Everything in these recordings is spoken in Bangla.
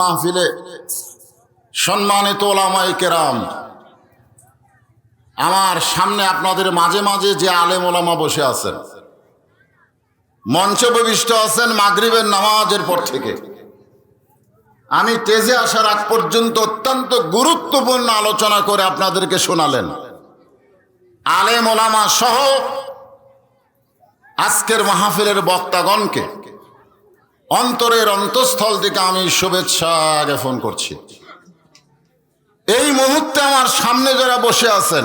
মাহফিলে সম্মানিত ওলামায়ে কেরাম, আমার সামনে আপনাদের মাঝে মাঝে যে আলেম ওলামা বসে আছেন, মঞ্চে উপবিষ্ট আছেন মাগরিবের নামাজের পর থেকে, আমি তেজে আসার আগ পর্যন্ত অত্যন্ত গুরুত্বপূর্ণ আলোচনা করে আপনাদেরকে শোনালেন। আলেম ওলামা সহ আজকের মাহফিলের বক্তাগণকে অন্তরের অন্তঃস্থল থেকে আমি শুভেচ্ছা জ্ঞাপন করছি। এই মুহূর্তে আমার সামনে যারা বসে আছেন,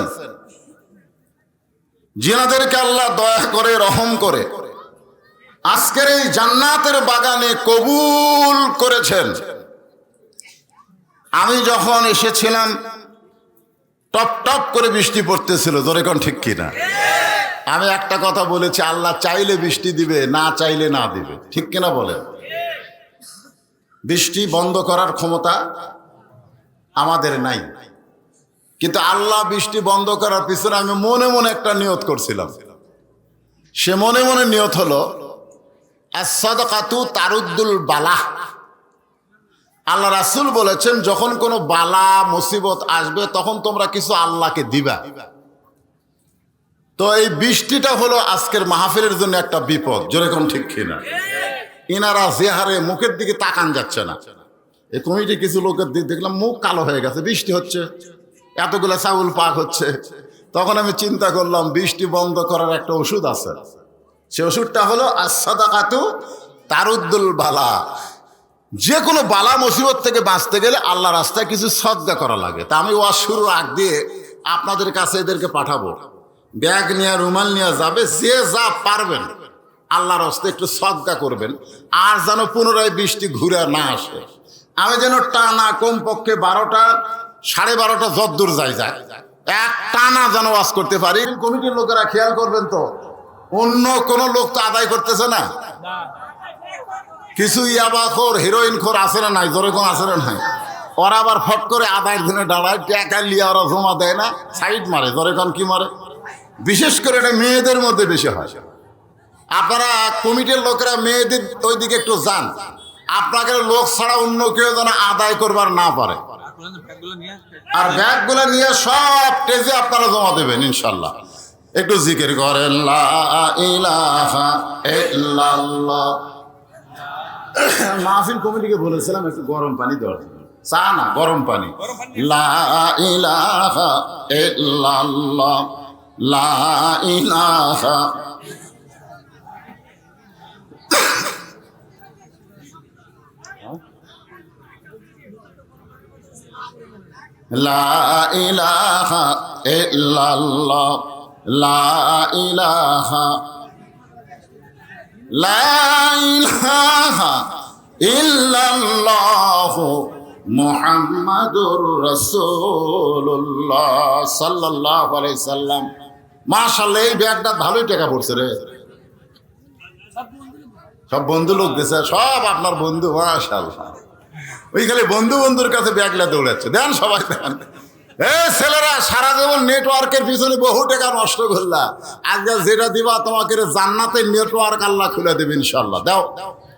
যিনাদেরকে আল্লাহ দয়া করে রহম করে আজকের এই জান্নাতের বাগানে কবুল করেছেন, আমি যখন এসেছিলাম টপ টপ করে বৃষ্টি পড়তেছিল, জোরে কোন ঠিক কিনা? আমি একটা কথা বলেছি, আল্লাহ চাইলে বৃষ্টি দিবে, না চাইলে না দিবে, ঠিক কিনা বলেন? বৃষ্টি বন্ধ করার ক্ষমতা আমাদের নাই, কিন্তু আল্লাহ বৃষ্টি বন্ধ করার পিছনে আমি মনে মনে একটা নিয়ত করছিলাম। সে মনে মনে নিয়ত হলো আস-সাদাকাতু তারুদ্দুল বালা। আল্লাহ রাসূল বলেছেন, যখন কোনো বালা মুসিবত আসবে তখন তোমরা কিছু আল্লাহকে দিবা। তো এই বৃষ্টিটা হলো আজকের মাহফিলের জন্য একটা বিপদ, যেরকম ঠিক কিনা? ইনারা যে হারে মুখের দিকে তাকান যাচ্ছে না। এই কমিটি কিছু লোকের দিক দেখলাম মুখ কালো হয়ে গেছে, বৃষ্টি হচ্ছে, এতগুলো চাউল পাক হচ্ছে। তখন আমি চিন্তা করলাম বৃষ্টি বন্ধ করার একটা ওষুধ আছে, সে ওষুধটা হলো আস-সাদাকাতু তারুদ্দুল বালা। যে কোনো বালা মুসিবত থেকে বাঁচতে গেলে আল্লাহ রাস্তায় কিছু সদকা করা লাগে। তা আমি ওয়াজ শুরুর আগ দিয়ে আপনাদের কাছে এদেরকে পাঠাবো, ব্যাগ নিয়ে রুমাল নিয়ে যাবে, যে যা পারবেন আল্লাহর রাস্তায় একটু সদকা করবেন, আর যেন পুনরায় বৃষ্টি ঘুরে না আসে। আমি যেন টানা কমপক্ষে 12টা 12:30 যদ্দূর যায় এক টানা যেন ওয়াজ করতে পারি। কমিটির লোকেরা খেয়াল করবেন তো, অন্য কোনো লোক তো আদায় করতেছে না। কিছু ইয়াবাখোর হিরোইন খোর আছে না নাই? যেরকম আছে না নাই? ওরা আবার ফট করে আদায়ের দিনে দাঁড়ায়, টাকা লিয়া ওরা জমা দেয় না, সাইড মারে। যেরকম কি মারে? বিশেষ করে এটা মেয়েদের মধ্যে বেশি হয়। আপনারা কমিটির লোকেরা মেয়েদের ওই দিকে একটু যান, আপনাকে লোক ছাড়া অন্য কেউ যেন আদায় করবার না পারে। আর ব্যাগগুলো নিয়ে সব টেজে আপনারা জমা দেবেন ইনশাল্লাহ। একটু জিকির করেন, লা ইলাহা ইল্লাল্লাহ। মাহফিল কমিটিকে বলেছিলাম একটু গরম পানি দেওয়ার জন্য, চা না গরম পানি। লা ইলাহা ইল্লাল্লাহ, লা ইলাহা লা ইলাহা ইল্লাল্লাহ, লা ইলাহা লা ইলাহা ইল্লাল্লাহ মুহাম্মাদুর রাসূলুল্লাহ সাল্লাল্লাহু আলাইহি সাল্লাম। মাশাআল্লাহ, এই ব্যাগটা ভালোই টাকা পড়ছে রে। সব বন্ধু লোক দিয়েছে, সব আপনার বন্ধু। মাশাআল্লাহ, ওই খালি বন্ধুর কাছে ব্যাগলা দৌড়াচ্ছে। দেন সবাই দেন। ছেলেরা সারা জীবন নেটওয়ার্কের পিছনে বহু টাকা নষ্ট করলা, আজকে যেটা দিবা তোমাকে জান্নাতের নেটওয়ার্ক আল্লাহ খুলে দেবে ইনশাল্লাহ। দাও,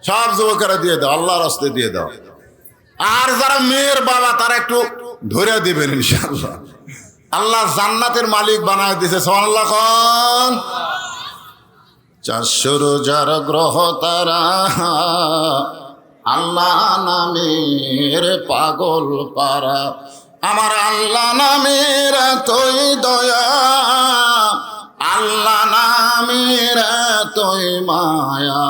সব যুবকেরা দিয়ে দাও, আল্লাহর রাস্তে দিয়ে দাও। আর যারা মেয়ের বাবা তারা একটু ধরে দিবেন ইনশাল্লাহ। আল্লাহ জান্নাতের মালিক বানায় দিয়েছে। সুবহানাল্লাহ খান। 400 রোজার গ্রহ তারা, আল্লাহ নামের পাগল পারা। আমার আল্লাহ নামের এতই দয়া, আল্লাহ নামের এতই মায়া,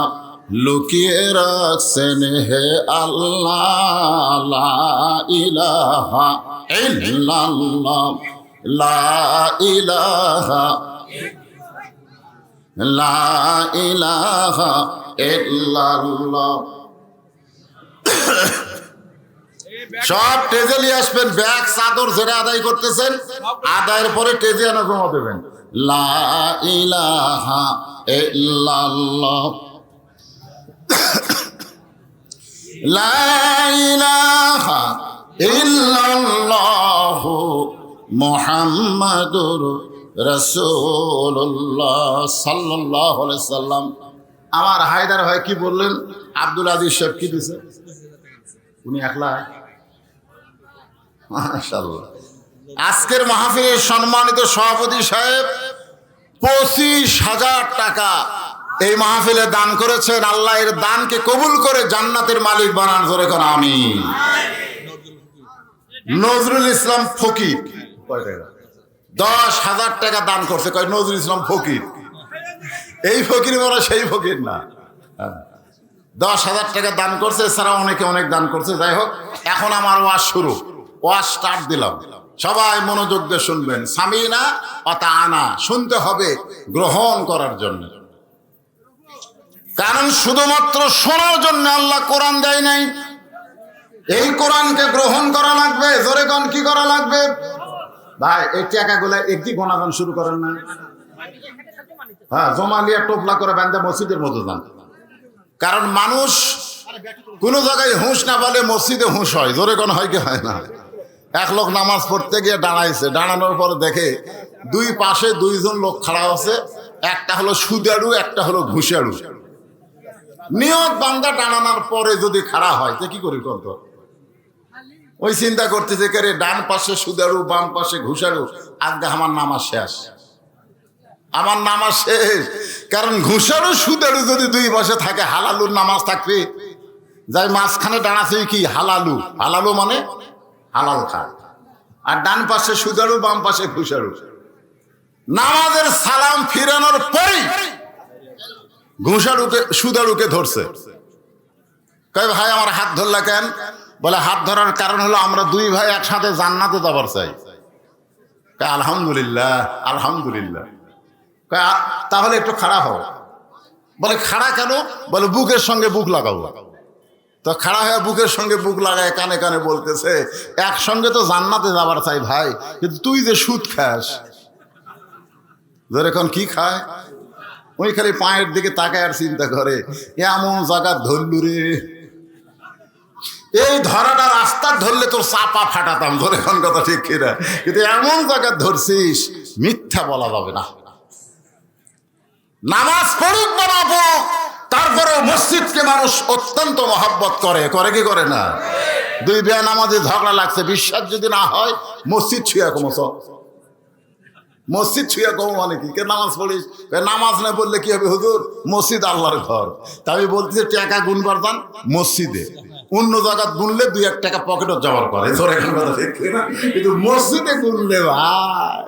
লুকিয়ে রাখছেন হে আল্লাহ। লা ইলাহা ইল্লাল্লাহ, লা ইলাহা লা ইলাহা ইল্লাল্লাহ। সব টেজে নিয়ে আসবেন, ব্যাগ চাদর যেটা আদায় করতেছেন আদায়ের পরে টেজে এনে জমা দেবেন। লা ইলাহা ইল্লাল্লাহ, লা ইলাহা ইল্লাল্লাহ মুহাম্মাদুর রাসূলুল্লাহ সাল্লাল্লাহু আলাইহি সাল্লাম। আমার হায়দার ভাই কি বললেন? আব্দুল আজিজ সাহেব কি দিছে? উনি একলা? মাশাআল্লাহ। আজকের মাহফিলের সম্মানিত সভাপতি সাহেব 25,000 টাকা এই মাহফিলে দান করেছেন। আল্লাহ এর দানকে কবুল করে জান্নাতের মালিক বানান, জোরে কোন আমিন। নজরুল ইসলাম ফকির 10,000 টাকা দান করছে। কয় নজরুল ইসলাম ফকির, এই ফকির বলা সেই ফকির না। 10,000 টাকা দান করছে, এছাড়া অনেকে অনেক দান করছে। যাই হোক, এখন আমার ওয়াজ শুরু, ওয়াজ স্টার্ট দিলাম। সবাই মনোযোগ দিয়ে শুনবেন। সামিনা আতানা, শুনতে হবে গ্রহণ করার জন্য। কারণ শুধুমাত্র শোনার জন্য আল্লাহ কোরআন দেয় নাই, এই কোরআনকে গ্রহণ করা লাগবে। জোরে কোন কি করা লাগবে? ভাই এই টাকাগুলো একটি গণাগান শুরু করেন না? হ্যাঁ, জমা নিয়ে টোপলা করে বান্ধে মসজিদের মধ্যে যান। কারণ মানুষ কোন জায়গায় হুঁশ না বলে মসজিদে হুঁশ হয়। জোরে কোন হয় কি হয় না? এক লোক নামাজ পড়তে গিয়ে দাঁড়াইছে, দাঁড়ানোর পর দেখে দুই পাশে দুইজন লোক খাড়া আছে, একটা হলো সুদারু, একটা হলো ঘুষারু। নিয়ত বান্দা দাঁড়ানোর পরে যদি খাড়া হয় তো কি করি করতো? ওই চিন্তা করতেছে কে ডান পাশে সুদারু, বাম পাশে ঘুষারু, আজকে আমার নামাজ শেষ, আমার নামাজ শেষ। কারণ ঘুষারু সুদারু যদি দুই পাশে থাকে, হালালুর নামাজ থাকবে। যাই মাঝখানে দাঁড়াচ্ছে কি হালালু, হালালু মানে হালাল খায়। আর ডান পাশে সুদারু, বাম পাশে ঘুষারু। নামাজের সালাম ফিরানোর পরেই ঘুষারুকে সুদারুকে ধরছে। কয় ভাই আমার হাত ধরলা কেন? বলে হাত ধরার কারণ হলো আমরা দুই ভাই একসাথে জান্নাতে যাবার চাই। কয় আলহামদুলিল্লাহ, আলহামদুলিল্লাহ। কয় তাহলে একটু খাড়া হও। বলে খাড়া কেন? বলে বুকের সঙ্গে বুক লাগাবো। তো খাড়া হয়ে বুকের সঙ্গে বুক লাগায় কানে কানে বলতেছে, একসঙ্গে তো জান্নাতে যাবার চাই ভাই, কিন্তু তুই যে সুদ খাস। যেরকম কি খায়? ওই খালি পায়ের দিকে তাকায় আর চিন্তা করে, এমন জায়গা ধরলু রে, এই ধরাটা রাস্তা ধরলে তোর চাপা ফাটাতাম। ধরে কোন কথা ঠিক কিনা? কিন্তু এমন জায়গা ধরছিস, মিথ্যা বলা যাবে না। নামাজ পড়ুক বা না পড়ুক, তারপরেও মসজিদকে মানুষ অত্যন্ত মহব্বত করে, করে কি করে না? দুই বেয়া নামাজে ঝগড়া লাগছে, বিশ্বাস যদি না হয় মসজিদ ছুঁয়া কমছ। মসজিদ ছুঁয়া কম মানে কি? কে নামাজ পড়িস? নামাজ না পড়লে কি হবে হুজুর? মসজিদ আল্লাহর ঘর। তাই আমি বলতেছি টাকা গুনবার যান মসজিদে, অন্য জায়গা গুনলে 2-1 টাকা পকেটে জমার করে। কিন্তু মসজিদে গুনলে ভাই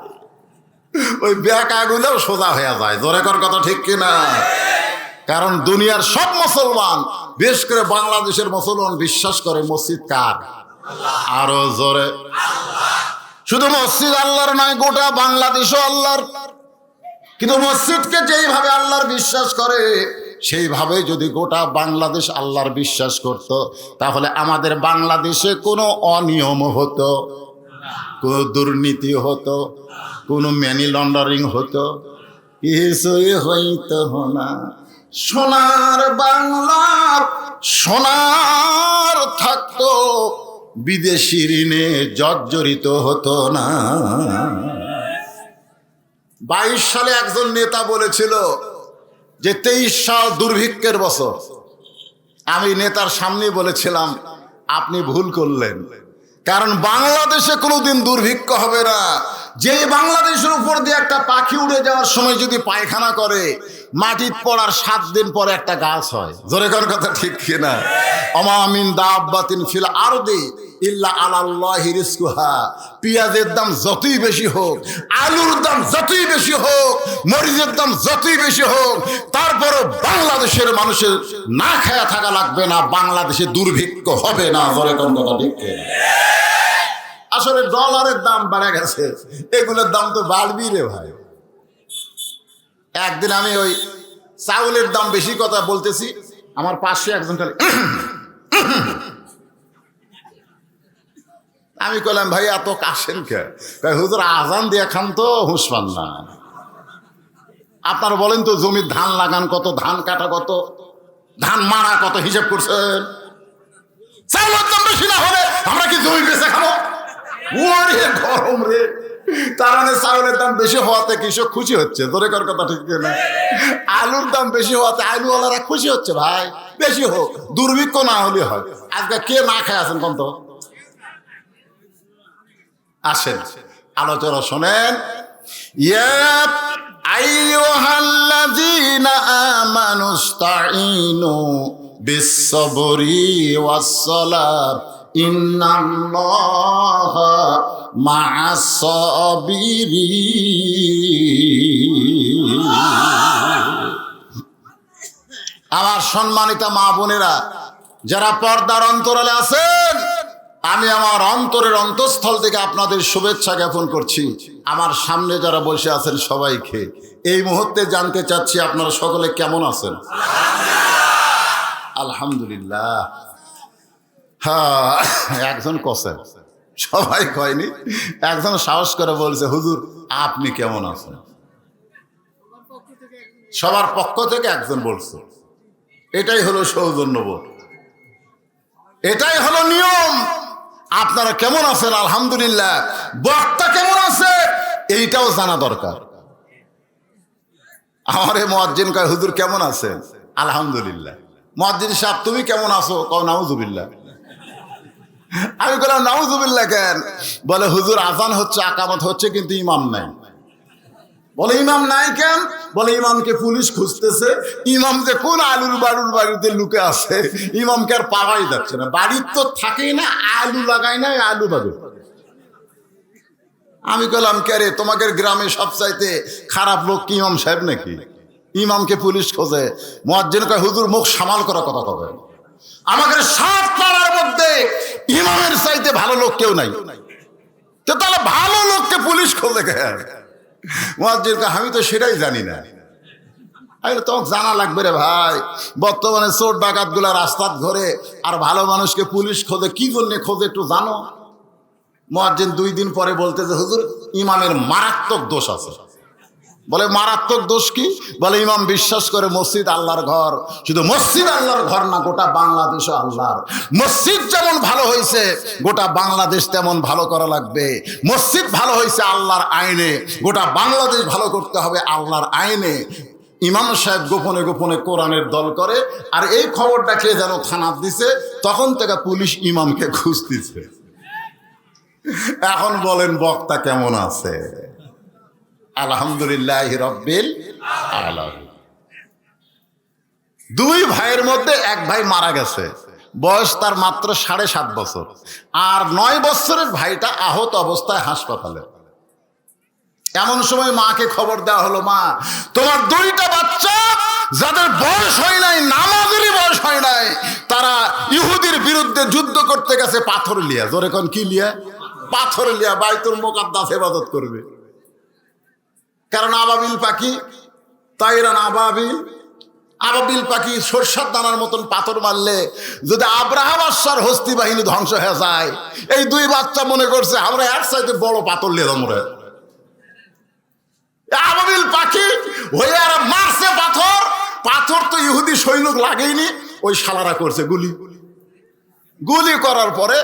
ওই ব্যাকাগুলোও সোজা হয়ে যায়। জোরে কর কথা ঠিক কিনা? কারণ দুনিয়ার সব মুসলমান, বিশেষ করে বাংলাদেশের মুসলমান বিশ্বাস করে মসজিদ কার? আরো জোরে। শুধু মসজিদ আল্লাহর নয়, গোটা বাংলাদেশও আল্লাহর। কিন্তু মসজিদকে যেইভাবে আল্লাহর বিশ্বাস করে, সেইভাবে যদি গোটা বাংলাদেশ আল্লাহর বিশ্বাস করত, তাহলে আমাদের বাংলাদেশে কোনো অনিয়ম হতো, কোনো দুর্নীতি হতো, কোনো মানি লন্ডারিং হতো, কিছুই হইতো না। সোনার বাংলার সোনার থাকতো, বিদেশি ঋণে জর্জরিত হতো না। 22 সালে একজন নেতা বলেছিল যে 23 সাল দুর্ভিক্ষের বছর। আমি নেতার সামনে বলেছিলাম আপনি ভুল করলেন, কারণ বাংলাদেশে কোনোদিন দুর্ভিক্ষ হবে না। যে বাংলাদেশের উপর দিয়ে একটা পাখি উড়ে যাওয়ার সময় যদি পায়খানা করে, মাটির পড়ার 7 দিন পরে একটা গাছ হয়। জোরে কোন কথা ঠিক কিনা? ওমা মিন দাব্বাতিন ফিল আরদি ইল্লা আলাল্লাহি রিজকুহা। পেঁয়াজের দাম যতই বেশি হোক, আলুর দাম যতই বেশি হোক, মরিচের দাম যতই বেশি হোক, তারপরও বাংলাদেশের মানুষের না খায়া থাকা লাগবে না, বাংলাদেশে দুর্ভিক্ষ হবে না। জোরে কোন কথা ঠিক কিনা? আসলে ডলারের দাম বেড়ে গেছে, এগুলোর দাম তো বাড়বি রে ভাই। একদিন আমি ওই চাউলের দাম বেশি কথা বলতেছি, আমার পাশে একজন খালি আমি কইলাম ভাই এত কাশেন কে? হুজুর আজান দিয়ে খান তো হুঁশ পান না। আপনারা বলেন তো জমির ধান লাগান কত, ধান কাটা কত, ধান মারা কত, হিসাব করছেন? চাউলের দাম বেশি না হলে আমরা কি জমি বেচে খাবো? ওরে গরম রে, তার মানে চাউলের দাম বেশি হওয়াতে কৃষক খুশি হচ্ছে, তোরে কর কথা ঠিক না? আলুর দাম বেশি হওয়াতে আলুওয়ালারা খুশি হচ্ছে, ভাই বেশি হোক, দুর্ভিক্ষ না হলে হয়। আজকে কে না খায় আছেন কোন তো? আসেন আলোচনা শোনেন। ইয়া আইয়ুহাল্লাযীনা আমানুস্তাঈনু বিস-সাবরি ওয়াস-সালাত ইন্নাল্লাহা মা'আস-সাবিরিন। আমার সম্মানিত মা বোনেরা, যারা পর্দার অন্তরালে আছেন, আমি আমার অন্তরের অন্তঃস্থল থেকে আপনাদের শুভেচ্ছা জ্ঞাপন করছি। আমার সামনে যারা বসে আছেন সবাইকে এই মুহূর্তে জানতে চাচ্ছি আপনারা সকলে কেমন আছেন? আলহামদুলিল্লাহ। হ্যাঁ, একজন কসেন, সবাই কয়নি, একজন সাহস করে বলছে, হুজুর আপনি কেমন আছেন? সবার পক্ষ থেকে একজন বলছে। এটাই হলো সৌজন্যবোধ, এটাই হলো নিয়ম। আপনারা কেমন আছেন? আলহামদুলিল্লাহ। বক্তা কেমন আছে এইটাও জানা দরকার। আমার এই মুয়াজ্জিন কয়, হুজুর কেমন আছেন? আলহামদুলিল্লাহ। মুয়াজ্জিন সাহেব তুমি কেমন আছো? কও নাউজুবিল্লাহ। আমি বললাম নাউজুবিল্লাহ কেন? বলে হুজুর আজান হচ্ছে, আকামত হচ্ছে, কিন্তু ইমাম নাই। বলে ইমাম নাই কেন? বলে ইমামকে পুলিশ খুঁজতেছে। ইমাম যে কোন আলুর বাড়ুর বাড়িতে লুকে আছে, ইমামকে আর পাওয়াই যাচ্ছে না। বাড়ির তো থাকেই না, আলু লাগাই না, আলু বাজে। আমি বললাম কে রে, তোমাদের গ্রামে সবচাইতে খারাপ লোক কি ইমাম সাহেব নাকি? ইমামকে পুলিশ খোঁজে। মুয়াজ্জিন কয়, হুজুর মুখ সামাল করা কথা কবে। আমাদের 7 পাড়ার মধ্যে ইমামের চাইতে ভালো লোক কেউ নাই, তো তাহলে ভালো লোককে পুলিশ খোঁজে কেন? মুয়াজ্জিন কয়, আমি তো সেটাই জানি না। আরে তোমাকে জানা লাগবে রে ভাই। বর্তমানে চোর ডাকাত গুলা রাস্তাত ঘরে, আর ভালো মানুষকে পুলিশ খোঁজে কি জন্য খোঁজে একটু জানো? মুয়াজ্জিন 2 দিন পরে বলতে যে হুজুর ইমামের মারাত্মক দোষ আছে। বলে মারাত্মক দোষ কি? বলে ইমাম বিশ্বাস করে মসজিদ আল্লাহর ঘর। শুধু মসজিদ আল্লাহর ঘর না, গোটা বাংলাদেশ আল্লাহর। মসজিদ যেমন ভালো হয়েছে, গোটা বাংলাদেশ তেমন ভালো করা লাগবে। মসজিদ ভালো হয়েছে আল্লাহর আইনে, গোটা বাংলাদেশ ভালো করতে হবে আল্লাহর আইনে। ইমাম সাহেব গোপনে গোপনে কোরআনের দল করে, আর এই খবরটা কে যেন থানাত দিছে, তখন থেকে পুলিশ ইমামকে খুঁজতেছে। এখন বলেন বক্তা কেমন আছে? আলহামদুলিল্লাহ রাব্বিল আলামিন। 2 ভাইয়ের মধ্যে এক ভাই মারা গেছে, বয়স তার মাত্র 7.5 বছর, আর 9 বছরের ভাইটা আহত অবস্থায় হাসপাতালে। এমন সময় মাকে খবর দেওয়া হলো, মা তোমার 2টা বাচ্চা যাদের বয়স হয় নাই, নামাজেরই বয়স হয় নাই, তারা ইহুদির বিরুদ্ধে যুদ্ধ করতে গেছে পাথর লিয়া। জোরে কোন কি লিয়া? পাথর লিয়া বাইতুল মুকাদ্দাস ইবাদত করবে। কারণ আবাবিল পাখি, তাইরান আবাবিল পাখি সরষার দানার মতন পাথর মারলে যদি আব্রাহা বাদশার হস্তি বাহিনী ধ্বংস হয়ে যায়, এই 2 বাচ্চা মনে করছে আমরা এর চাইতে বড় পাথর লিয়ে আমরা। আবাবিল পাখি হয়ে আর মারছে পাথর। পাথর তো ইহুদি সৈনিক লাগেইনি, ওই শালারা করছে গুলি করার পরে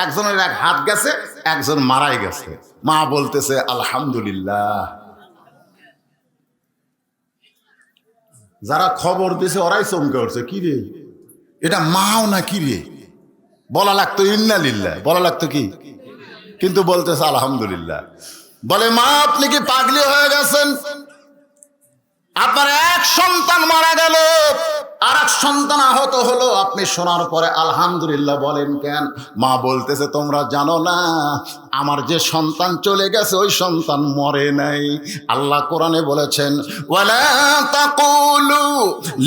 একজনের এক হাত গেছে, একজন মারাই গেছে। মা বলতেছে আলহামদুলিল্লাহ। যারা খবর দিছে ওরাই চমকে উঠছে, কি রে এটা মাও না কি রে? বলা লাগতো ইন্না লিল্লাহ, বলা লাগতো কি, কিন্তু বলতেছে আলহামদুলিল্লাহ। বলে মা আপনি কি পাগলি হয়ে গেছেন? আপনার এক সন্তান মারা গেল, আর এক সন্তান আহত হলো, আপনি শোনার পরে আলহামদুলিল্লাহ বলেন কেন? মা বলতেছে তোমরা জানো না, আমার যে সন্তান চলে গেছে ওই সন্তান মরে নাই। আল্লাহ কোরআনে বলেছেন, ওয়ালা তাকুলু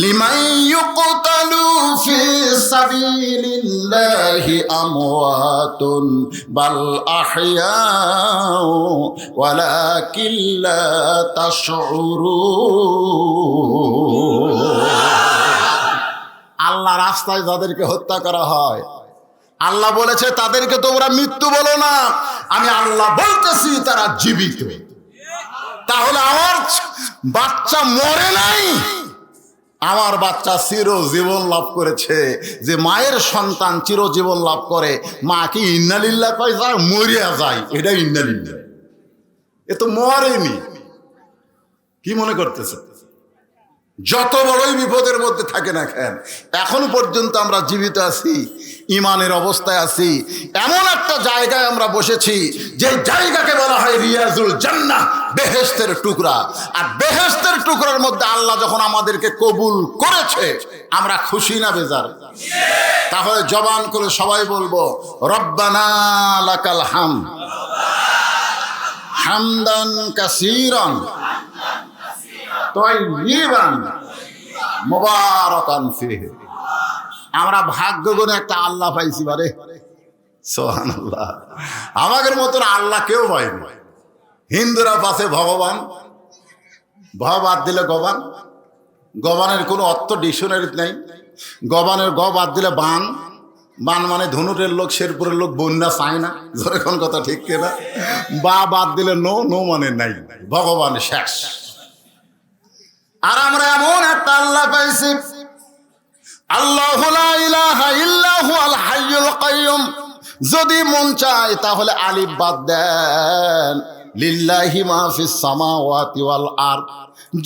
লিমান ইউকতালু ফি সাবিলিল্লাহি আমওয়াতুন বাল আহইয়াউ ওয়ালাকিন লা তাশউরুন। আল্লাহ রাস্তায় যাদেরকে হত্যা করা হয়, আল্লাহ বলেছে তাদেরকে তোমরা মৃত্যু বলো না, আমি আল্লাহ বলতেছি তারা জীবিত। তাহলে আমার বাচ্চা মরে নাই, আমার বাচ্চা চিরজীবন লাভ করেছে। যে মায়ের সন্তান চিরজীবন লাভ করে, মা কি ইন্নালিল্লাহ কয় যায়? মরিয়া যায়, এটা ইন্নালিল্লাহ। এ তো মরেনি। কি মনে করতেছে? যত বড়ই বিপদের মধ্যে থাকে না কেন, এখন পর্যন্ত আমরা জীবিত আছি, ইমানের অবস্থায় আছি। এমন একটা জায়গায় আমরা বসেছি যে জায়গাকে বলা হয় রিয়াজুল জান্নাহ, বেহেশতের টুকরা। আর বেহেশতের টুকরার মধ্যে আল্লাহ যখন আমাদেরকে কবুল করেছে, আমরা খুশি না বেজার? তাহলে জবান করে সবাই বলবো রব্বানা লাকাল হামদ হামদান কাসীরান তাইয়িবান মুবারাকান ফীহি। আমরা ভাগ্য গুণে একটা আল্লাহ পাইছি বারে, সুবহানাল্লাহ। আমাদের মতন আল্লাহ কেউ পায়নি। হিন্দুরা পাশে ভগবান, বাদ দিলে গবান, গবানের কোনো অর্থ ডিকশনারিতে নেই। গবানের বাদ দিলে বান, বান মানে ধনুটের লোক, শেরপুরের লোক, বন্যা চায় না, যখন কথা ঠিক কিনা। বাদ দিলে নো, নো মানে নাই, ভগবান শেষ। আর আমরা এমন একটা আল্লাহ পাইছি, আল্লাহু লা ইলাহা ইল্লা হুয়াল হাইয়ুল কাইয়ুম। যদি মন চায় তাহলে আলিফ বাদ দেন, লিল্লাহি মা ফিস সামাওয়াতি ওয়াল আরদ।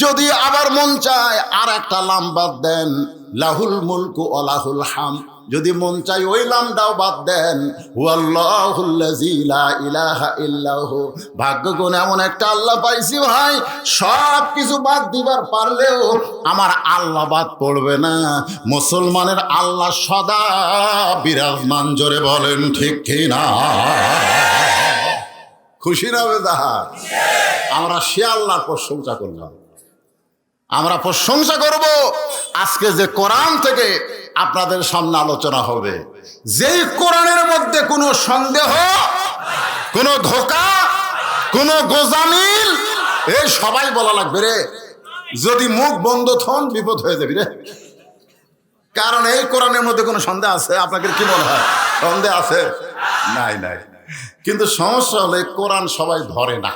যদি আবার মন চায় আর একটা লাম বাদ দেন, লাহুল মুলকু ওয়া লাহুল হামদ। যদি মন চাই ওই লামটাও বাদ দেন, হুয়াল্লাহুল্লাযী লা ইলাহা ইল্লাহু। ভাগ্যগুণ এমন একটা আল্লাহ পাইছি ভাই, সব কিছু বাদ দিবার পারলেও আমার আল্লাহ বাদ পড়বে না। মুসলমানের আল্লাহ সদা বিরাজমান, জোরে বলেন ঠিক কিনা? খুশি না বেজার? আমরা সে আল্লাহর প্রশংসা করলাম। আমরা প্রশংসা করব আজকে যে কোরআন থেকে আপনাদের সামনে আলোচনা হবে, যেই কোরআনের মধ্যে কোনো সন্দেহ, কোনো ধোঁকা, কোনো গোজামিল, এই সবাই বলা লাগবে রে। যদি মুখ বন্ধ থন বিপদ হয়ে যাবি রে। কারণ এই কোরআনের মধ্যে কোনো সন্দেহ আছে? আপনাদের কি মনে হয় সন্দেহ আছে? নাই নাই। কিন্তু সমস্যা হলে কোরআন সবাই ধরে না,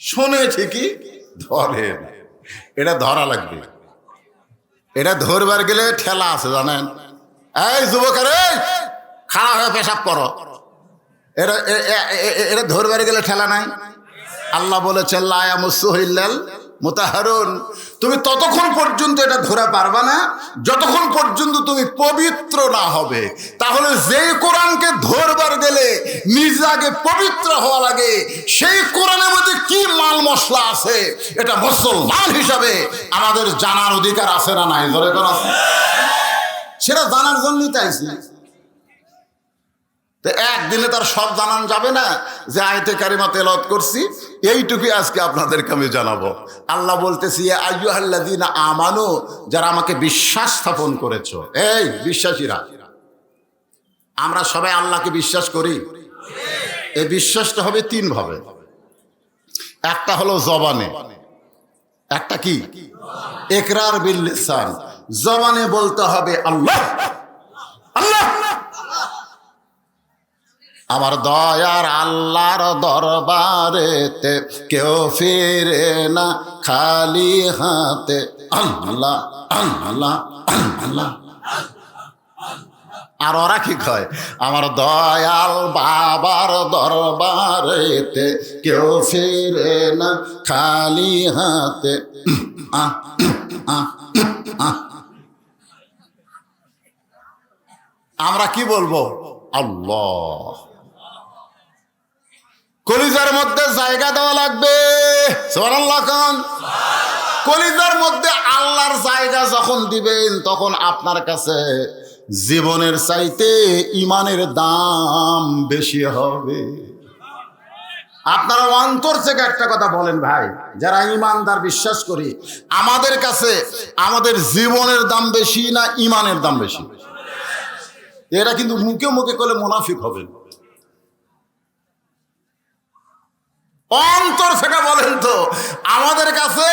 শোনে ঠিকই, ধরে না। এটা ধরা লাগবে। এটা ধরবার গেলে ঠেলা আছে জানেন। এই যুবকের, খাড়া হয়ে পেশাব করো, এটা ধরবার গেলে ঠেলা নাই। আল্লাহ বলেছেন লা ইয়ামাসসুহু ইল্লাল মুতাহহারুন। তুমি ততক্ষণ পর্যন্ত এটা ধরে পারবা না যতক্ষণ পর্যন্ত তুমি পবিত্র না হবে। তাহলে যেই কোরআনকে ধরবার গেলে নিজে আগে পবিত্র হওয়া লাগে। সেই কোরআনের মধ্যে কি মাল মশলা আছে এটা মুসলমান হিসাবে আমাদের জানার অধিকার আছে না নাই? ধরে কোন আছে? সেটা জানার জন্যই চাইছি। একদিনে তার সব জানান যাবে না। যে আয়াতে কারিমা তেলাওয়াত করছি এইটুকুই আজকে আপনাদেরকে আমি জানাবো। আল্লাহ বলতেছি ইয়া আইয়ুহাল্লাযীনা আমানু, যারা আমাকে বিশ্বাস স্থাপন করেছো। এই বিশ্বাসীরা, আমরা সবাই আল্লাহকে বিশ্বাস করি। এই বিশ্বাসটা হবে তিন ভাবে। একটা হলো জবানে, একটা কি ইকরার বিল লিসান, জবানে বলতে হবে আল্লাহ আল্লাহ। আমার দয়ার আল্লাহর দরবারেতে কেউ ফিরে না খালি হাতে, আল্লাহ আল্লাহ আল্লাহ। আর ওরা কি কয়? আমার দয়াল বাবার দরবারেতে কেউ ফিরে না খালি হাতে। আমরা কি বলবো? আল্লাহ। কলিজার মধ্যে জায়গা দেওয়া লাগবে। সুবহানাল্লাহ খান। কলিজার মধ্যে আল্লাহর জায়গা যখন দিবেন তখন আপনার কাছে জীবনের চাইতে ইমানের দাম বেশি হবে। আপনারা অন্তর থেকে একটা কথা বলেন ভাই, যারা ইমানদার বিশ্বাস করি, আমাদের কাছে আমাদের জীবনের দাম বেশি না ইমানের দাম বেশি? এরা কিন্তু মুখে মুখে করলে মুনাফিক হবে। অন্তর থেকে বলেন তো, আমাদের কাছে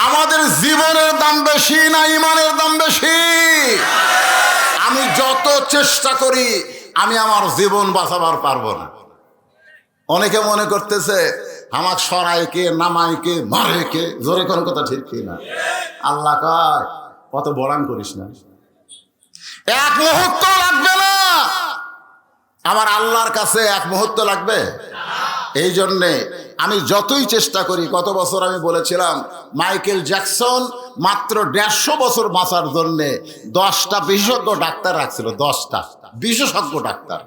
আমাদের জীবনের দাম বেশি না ইমানের দাম বেশি? আমি যত চেষ্টা করি আমি আমার জীবন বাঁচাবার পারবো না। অনেকে মনে করতেছে আমার সরাই কে, নামাই কে, মারে কে। জোরে কোন কথা ঠিক কি না? আল্লাহ কয় কত বড়ান করিস না, এক মুহূর্ত লাগবে না। আমার আল্লাহর কাছে এক মুহূর্ত লাগবে? এই জন্যে আমি যতই চেষ্টা করি, গত বছর আমি বলেছিলাম মাইকেল জ্যাকসন মাত্র 150 বছর বাঁচার জন্যে 10টা বিশেষজ্ঞ ডাক্তার রাখছিল। 10টা বিশেষজ্ঞ ডাক্তার,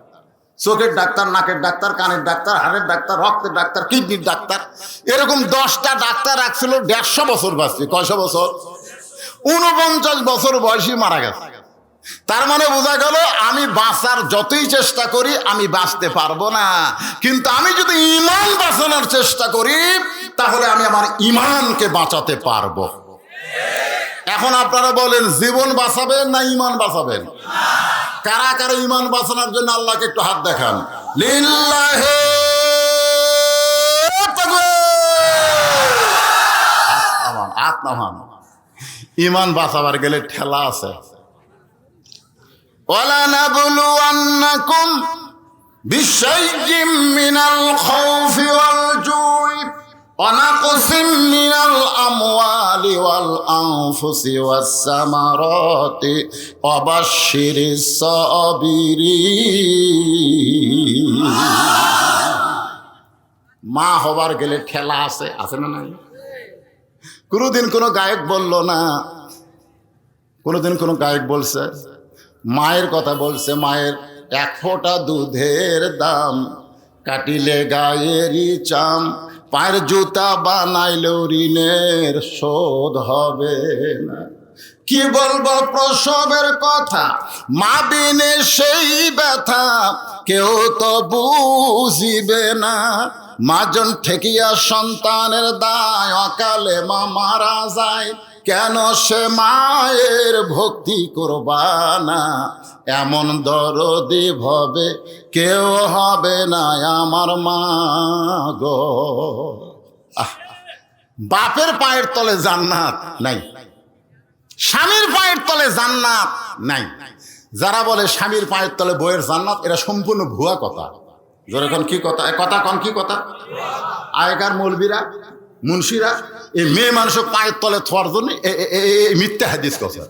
চোখের ডাক্তার, নাকের ডাক্তার, কানের ডাক্তার, হাড়ের ডাক্তার, রক্তের ডাক্তার, কিডনির ডাক্তার, এরকম 10টা ডাক্তার রাখছিল। 150 বছর বাঁচছে। কয়শো বছর? 49 বছর বয়সী মারা গেছে। তার মানে বোঝা গেল আমি বাঁচার যতই চেষ্টা করি আমি বাঁচতে পারবো না, কিন্তু আমি যদি ঈমান বাঁচানোর চেষ্টা করি তাহলে আমি আমার ঈমানকে বাঁচাতে পারবো। এখন আপনারা বলেন, জীবন বাঁচাবেন না ঈমান বাঁচাবেন? কারা কারা ঈমান বাঁচানোর জন্য আল্লাহকে একটু হাত দেখান। লিল্লাহে ঈমান বাঁচাবার গেলে ঠেলা আছে। وَلَنَبْلُوَنَّكُمْ بِشَيْءٍ مِّنَ الْخَوْفِ وَالْجُوعِ وَنَقْصٍ مِّنَ الْأَمْوَالِ وَالْأَنفُسِ وَالثَّمَرَاتِ وَبَشِّرِ الصَّابِرِينَ। মা হবার গেলে ঠেলা আছে, আছে না নাই? কোনোদিন কোনো গায়ক বলল না, কোনোদিন কোনো গায়ক বলছে? মায়ের কথা বলছে, মায়ের 1 ফোঁটা দুধের দাম, কাটিলে গায়েরই চাম, পায়ের জুতা বানাইলেও ঋণের শোধ হবে না। কি বলবো প্রসবের কথা, মা বিনে সেই ব্যথা কেউ তো বুঝিবে না। মাজন ঠেকিয়া সন্তানের দায়, অকালে মা মারা যায়, কেন সে মায়ের ভক্তি করবা না? এমন দরদি ভবে কেউ হবে না আমার মা গো। বাপের পায়ের তলে জান্নাত নাই, স্বামীর পায়ের তলে জান্নাত নাই। যারা বলে স্বামীর পায়ের তলে বইয়ের জান্নাত, এরা সম্পূর্ণ ভুয়া কথা। যেরকম কি কথা, কথা কন কি কথা? আগেকার মৌলবীরা, মুন্সিরা এই মেয়ে মানুষ পায়ের তলে থোয়ার জন্য মিথ্যা হাদিস কথা।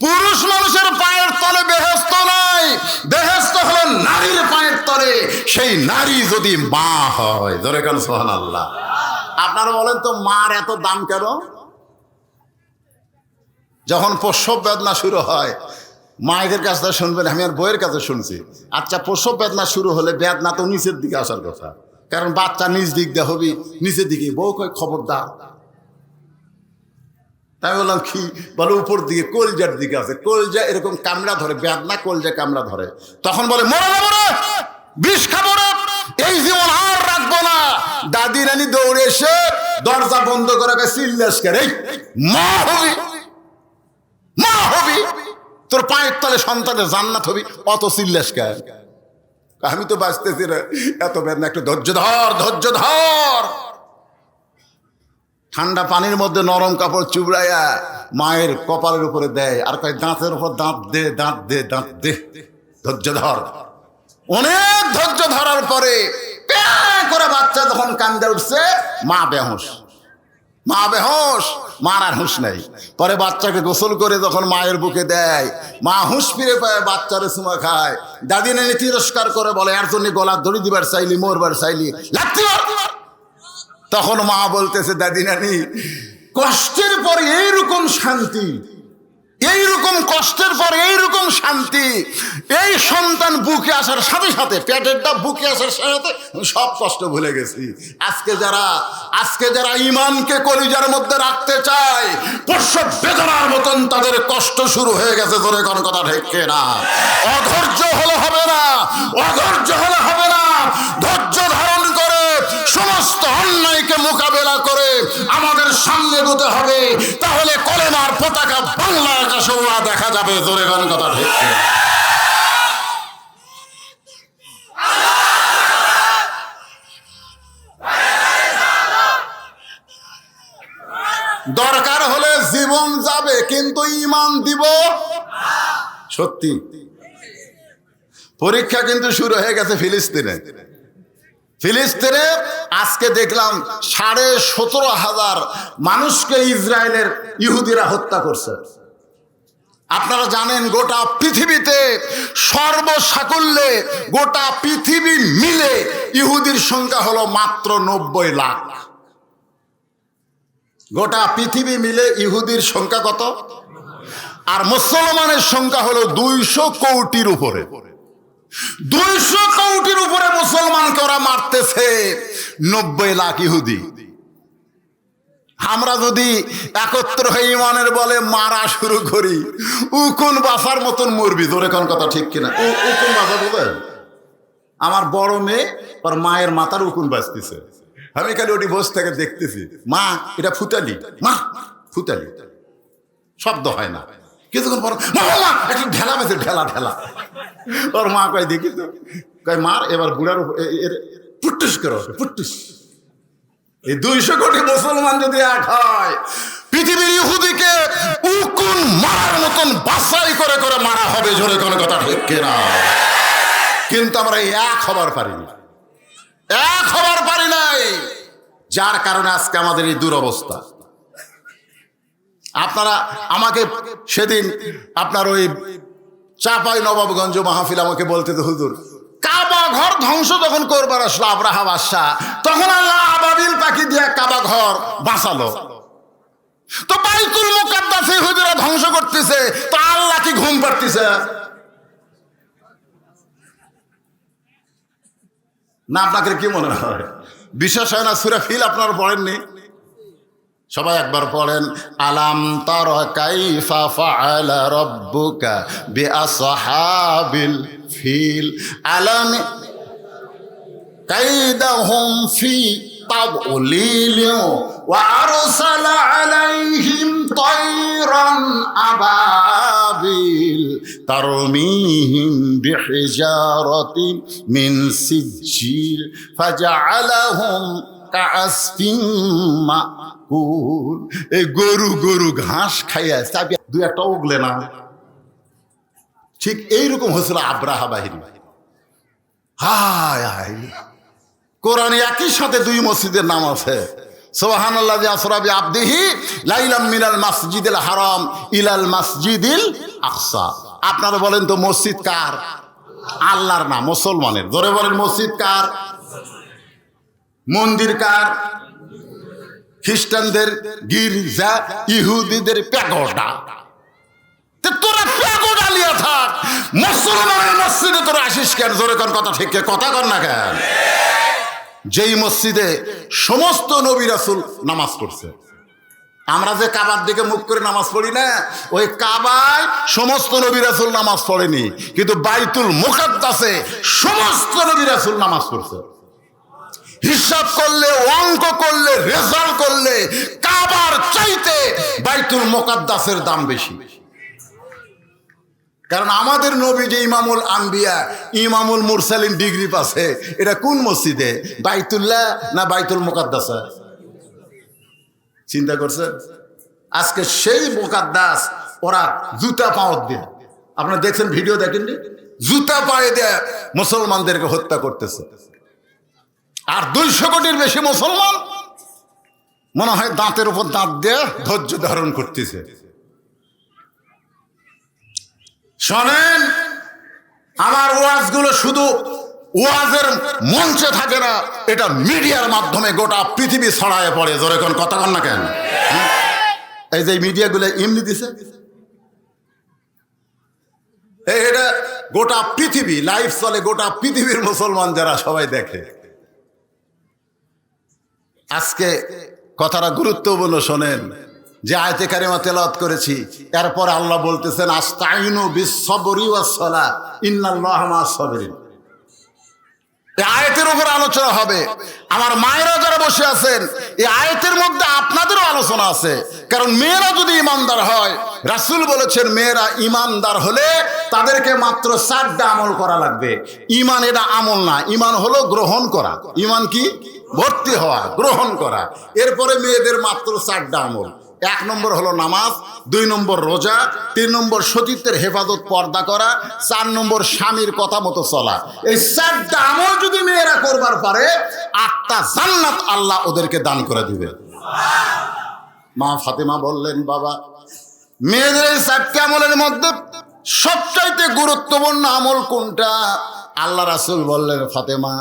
পুরুষ মানুষের পায়ের তলে বেহেশত নাই, বেহেশত হলো নারীর পায়ের তলে, সেই নারী যদি মা হয়। ধরে কেন সুবহানাল্লাহ। আপনারা বলেন তো মার এত দাম কেন? যখন প্রসব বেদনা শুরু হয়, মায়েদের কাছে শুনবেন, আমি আর বইয়ের কাছে শুনছি। আচ্ছা, প্রসব বেদনা শুরু হলে বেদনা তো নিচের দিকে আসার কথা, কারণ বাচ্চা নিচ দিক দিয়ে হবি, নিচের দিকে। বউ কয় খবরদার। তাই বললাম কি? বলে উপর দিকে, কলজার দিকে আছে। কলজা এরকম কামড়া ধরে, বেদনা কলজা কামড়া ধরে। তখন বলে মরে যাবো রে, বিষ খাবো রে, এই জীবন আর রাখবো না। দাদি রানী দৌড়ে এসে দরজা বন্ধ করে চিল্লাস করে, মা হবি, মা হবি, তোর পায়ের তলে সন্তানের জান্নাত হবি, অত চিল্লাস কেন? আমি তো বাঁচতেছি রে, এত বেদনা, একটু ধৈর্য ধর, ধৈর্য ধর। ঠান্ডা পানির মধ্যে নরম কাপড় চুবড়াইয়া মায়ের কপালের উপরে দেয়, আর কয় দাঁতের উপর দাঁত দে, দাঁত দে, দাঁত দে, ধৈর্য ধর। অনেক ধৈর্য ধরার পরে করে বাচ্চা যখন কান্দে উঠছে, মা বেহুশ, মা বেহুশ, মার আর হুঁশ নেই। পরে বাচ্চাকে গোসল করে যখন মায়ের বুকে দেয়, মা হুঁশ ফিরে পায়, বাচ্চারে চুমা খায়। দাদি নানি তিরস্কার করে বলে, এর জন্য গলার দড়ি দিবার চাইলি, মরবার চাইলি, লাগতে। তখন মা বলতেছে, দাদি নানি কষ্টের পর এইরকম শান্তি, এইরকম কষ্টের পর এইরকম শান্তি, এই সন্তান বুকে আসার সাথে সাথে, পেটেরটা বুকে আসার সাথে সাথে সব কষ্ট ভুলে গেছি। আজকে যারা ঈমানকে কলিজার মধ্যে রাখতে চায়, প্রসব বেদনার মতন তাদের কষ্ট শুরু হয়ে গেছে। ধরে কোন কথা ঠিক না? অধৈর্য হলে হবে না, অধৈর্য হলে হবে না। ধৈর্য ধারণ করে সমস্ত অন্যায়কে মোকাবেলা করে আমাদের সামনে এগোতে হবে, তাহলে কলেমার পতাকা বাংলা আকাশে ওড়া দেখা যাবে। জোরে গান কথা ঠিক। দরকার হলে জীবন যাবে, কিন্তু ঈমান দিব। সত্যি পরীক্ষা কিন্তু শুরু হয়ে গেছে ফিলিস্তিনে। ফিলিস্তিনে আজকে দেখলাম 17,500 মানুষকে ইসরায়েলের ইহুদিরা হত্যা করছে। আপনারা জানেন গোটা পৃথিবীতে সর্বসাকুল্যে গোটা পৃথিবী মিলে ইহুদির সংখ্যা হলো মাত্র 90 লাখ। গোটা পৃথিবী মিলে ইহুদির সংখ্যা কত? আর মুসলমানের সংখ্যা হলো 200 কোটির উপরে। 200 কোটির উপরে মুসলমানকে ওরা মারতেছে, 90 লাখ ইহুদি। আমরা যদি একত্র হয়ে ইমানের বলে মারা শুরু করি, উকুন বাসার মতন মরবি। ধরে কোন কথা ঠিক কিনা? উকুন বাসা বলে আমার বড় মেয়ে ওর মায়ের মাথার উকুন বাঁচতেছে, আমি খালি ওটি বসে থেকে দেখতেছি, মা এটা ফুটালি, মা ফুটালি, শব্দ হয় না। কিছুক্ষণ পর একটু ঢেলা বেঁচে, ঢেলা ঢেলা। ওর মা কয় দেখি তো, কয় মার এবার বুড়ার ফুটুস করো, ফুটুস। এই 200 কোটি মুসলমান যদি এক হয়, পৃথিবীর ইহুদিকে উকুন মারার মতন বাছাই করে করে মারা হবে। জোরে কোনো কথা ঠিক কিনা? কিন্তু আমরা এক হবার পারিনি, এক হবার পারি নাই, যার কারণে আজকে আমাদের এই দুরবস্থা। আপনারা আমাকে সেদিন আপনার ওই চাপাই নবাবগঞ্জ মাহফিল আমাকে বলতে, হুজুর কাবা ঘর ধ্বংস যখন করবার আসলো আব্রাহা বাদশা, তখন আল্লাহ আবাবিল পাখি দিয়ে কাবা ঘর বাঁচালো। তো বাইতুল মুকাদ্দাসে হুজুরা ধ্বংস করতেছে, তো আল্লাহ কি ঘুম পাড়তেছে না? আপনাকে কি মনে হয়? বিশ্বাস হয় না? সূরা ফিল আপনারা পড়েননি? সবাই একবার পড়েন, আলাম তারা কাইফা ফাআলা রাব্বুকা বিআসহাবিল ফিল আলাম কাইদাহুম ফি তাদলিল ওয়া আরসালা আলাইহিম তায়রান আবাবিল তারমিহিম বিহিজারাতিন মিন সিজ্জিল ফাজআলাহুম কাআসফিন মাকুল। এই গরু গরু ঘাস খাইয়া দু একটা উগলে না, ঠিক এইরকম হয়েছিল আব্রাহা বাহিনী। হায় হায়, কোরআনে একই সাথে 2 মসজিদের নাম আছে। সুবহানাল্লাযী আসরা বিআবদিহি লাইলাম মিনাল মাসজিদিল হারাম ইলাল মাসজিদিল আকসা। আপনারা বলেন তো মসজিদ কার? আল্লাহর না, মুসলমানের। ধরে বলেন মসজিদ কার? মন্দির কার? খ্রিস্টানদের গির্জা, ইহুদিদের প্যাগোডা। তোরা প্যাগোডা লিয়া থাক, মুসলমানের মসজিদে তোরা আসিস কেন? জোরে কোন কথা ঠিক, কথা কর না কেন? যেই মসজিদে সমস্ত নবী রাসূল নামাজ পড়ছে। আমরা যে কাবার দিকে মুখ করে নামাজ পড়ি না, ওই কাবায় সমস্ত নবী রাসূল নামাজ পড়েনি, কিন্তু বাইতুল মুকাদ্দাসে সমস্ত নবী রাসূল নামাজ পড়ছে। হিসাব করলে, অঙ্ক করলে, রেজাল্ট করলে কাবার চাইতে বাইতুল মুকাদ্দাসের দাম বেশি। কারণ আমাদের নবী যে ইমামুল আম্বিয়া, ইমামুল মুরসালিন ডিগ্রি পাচ্ছে, এটা কোন মসজিদে? বাইতুল্লাহ না বাইতুল মুকাদ্দাসে? চিন্তা করছে? আজকে সেই মুকাদ্দাস ওরা জুতা পাও দিয়ে, আপনারা দেখছেন, ভিডিও দেখেননি? জুতা পায়ে দিয়ে মুসলমানদেরকে হত্যা করতেছে। আর 200 কোটির বেশি মুসলমান মনে হয় দাঁতের উপর দাঁত দিয়ে ধৈর্য ধারণ করতেছে। শোনেন, আমার ওয়াজগুলো শুধু ওয়াজের মঞ্চে থাকে না, এটা মিডিয়ার মাধ্যমে গোটা পৃথিবী ছড়ায় পড়ে। জোরে কোন কথা কন না কেন? এই যে মিডিয়াগুলো এমনি দিছে, এটা গোটা পৃথিবী লাইভ চলে, গোটা পৃথিবীর মুসলমান যারা সবাই দেখে। আজকে কথাটা গুরুত্বপূর্ণ শোনেন, যে আয়াতে কারিমা তেলাওয়াত করেছি, এরপর আল্লাহ বলতেছেন আস্তাইনু বিস-সাবরি ওয়াস-সালাহ ইন্নাল্লাহা মা'আস-সাবিরিন। এই আয়াতের উপর আলোচনা হবে। আমার মায়েরা যারা বসে আছেন, এই আয়াতের মধ্যে আপনাদেরও আলোচনা আছে। কারণ মেয়েরা যদি ইমানদার হয়, রাসূল বলেছেন মেয়েরা ইমানদার হলে তাদেরকে মাত্র 4টা আমল করা লাগবে। ইমান এটা আমল না, ইমান হলো গ্রহণ করা। ইমান কি? ভর্তি হওয়া, গ্রহণ করা। এরপরে মেয়েদের মাত্র 4টা আমল। 1 নম্বর হলো নামাজ, 2 নম্বর রোজা, 3 নম্বর সতীত্বের হেফাজত, পর্দা করা, 4 নম্বর স্বামীর কথা মতো চলা। এই 4টা আমল যদি মেয়েরা করবার পারে, 8টা জান্নাত আল্লাহ ওদেরকে দান করে দিবে। মা ফাতেমা বললেন, বাবা মেয়েদের এই 4টি আমলের মধ্যে সবচাইতে গুরুত্বপূর্ণ আমল কোনটা? আল্লাহ রাসূল বললেন, ফাতেমা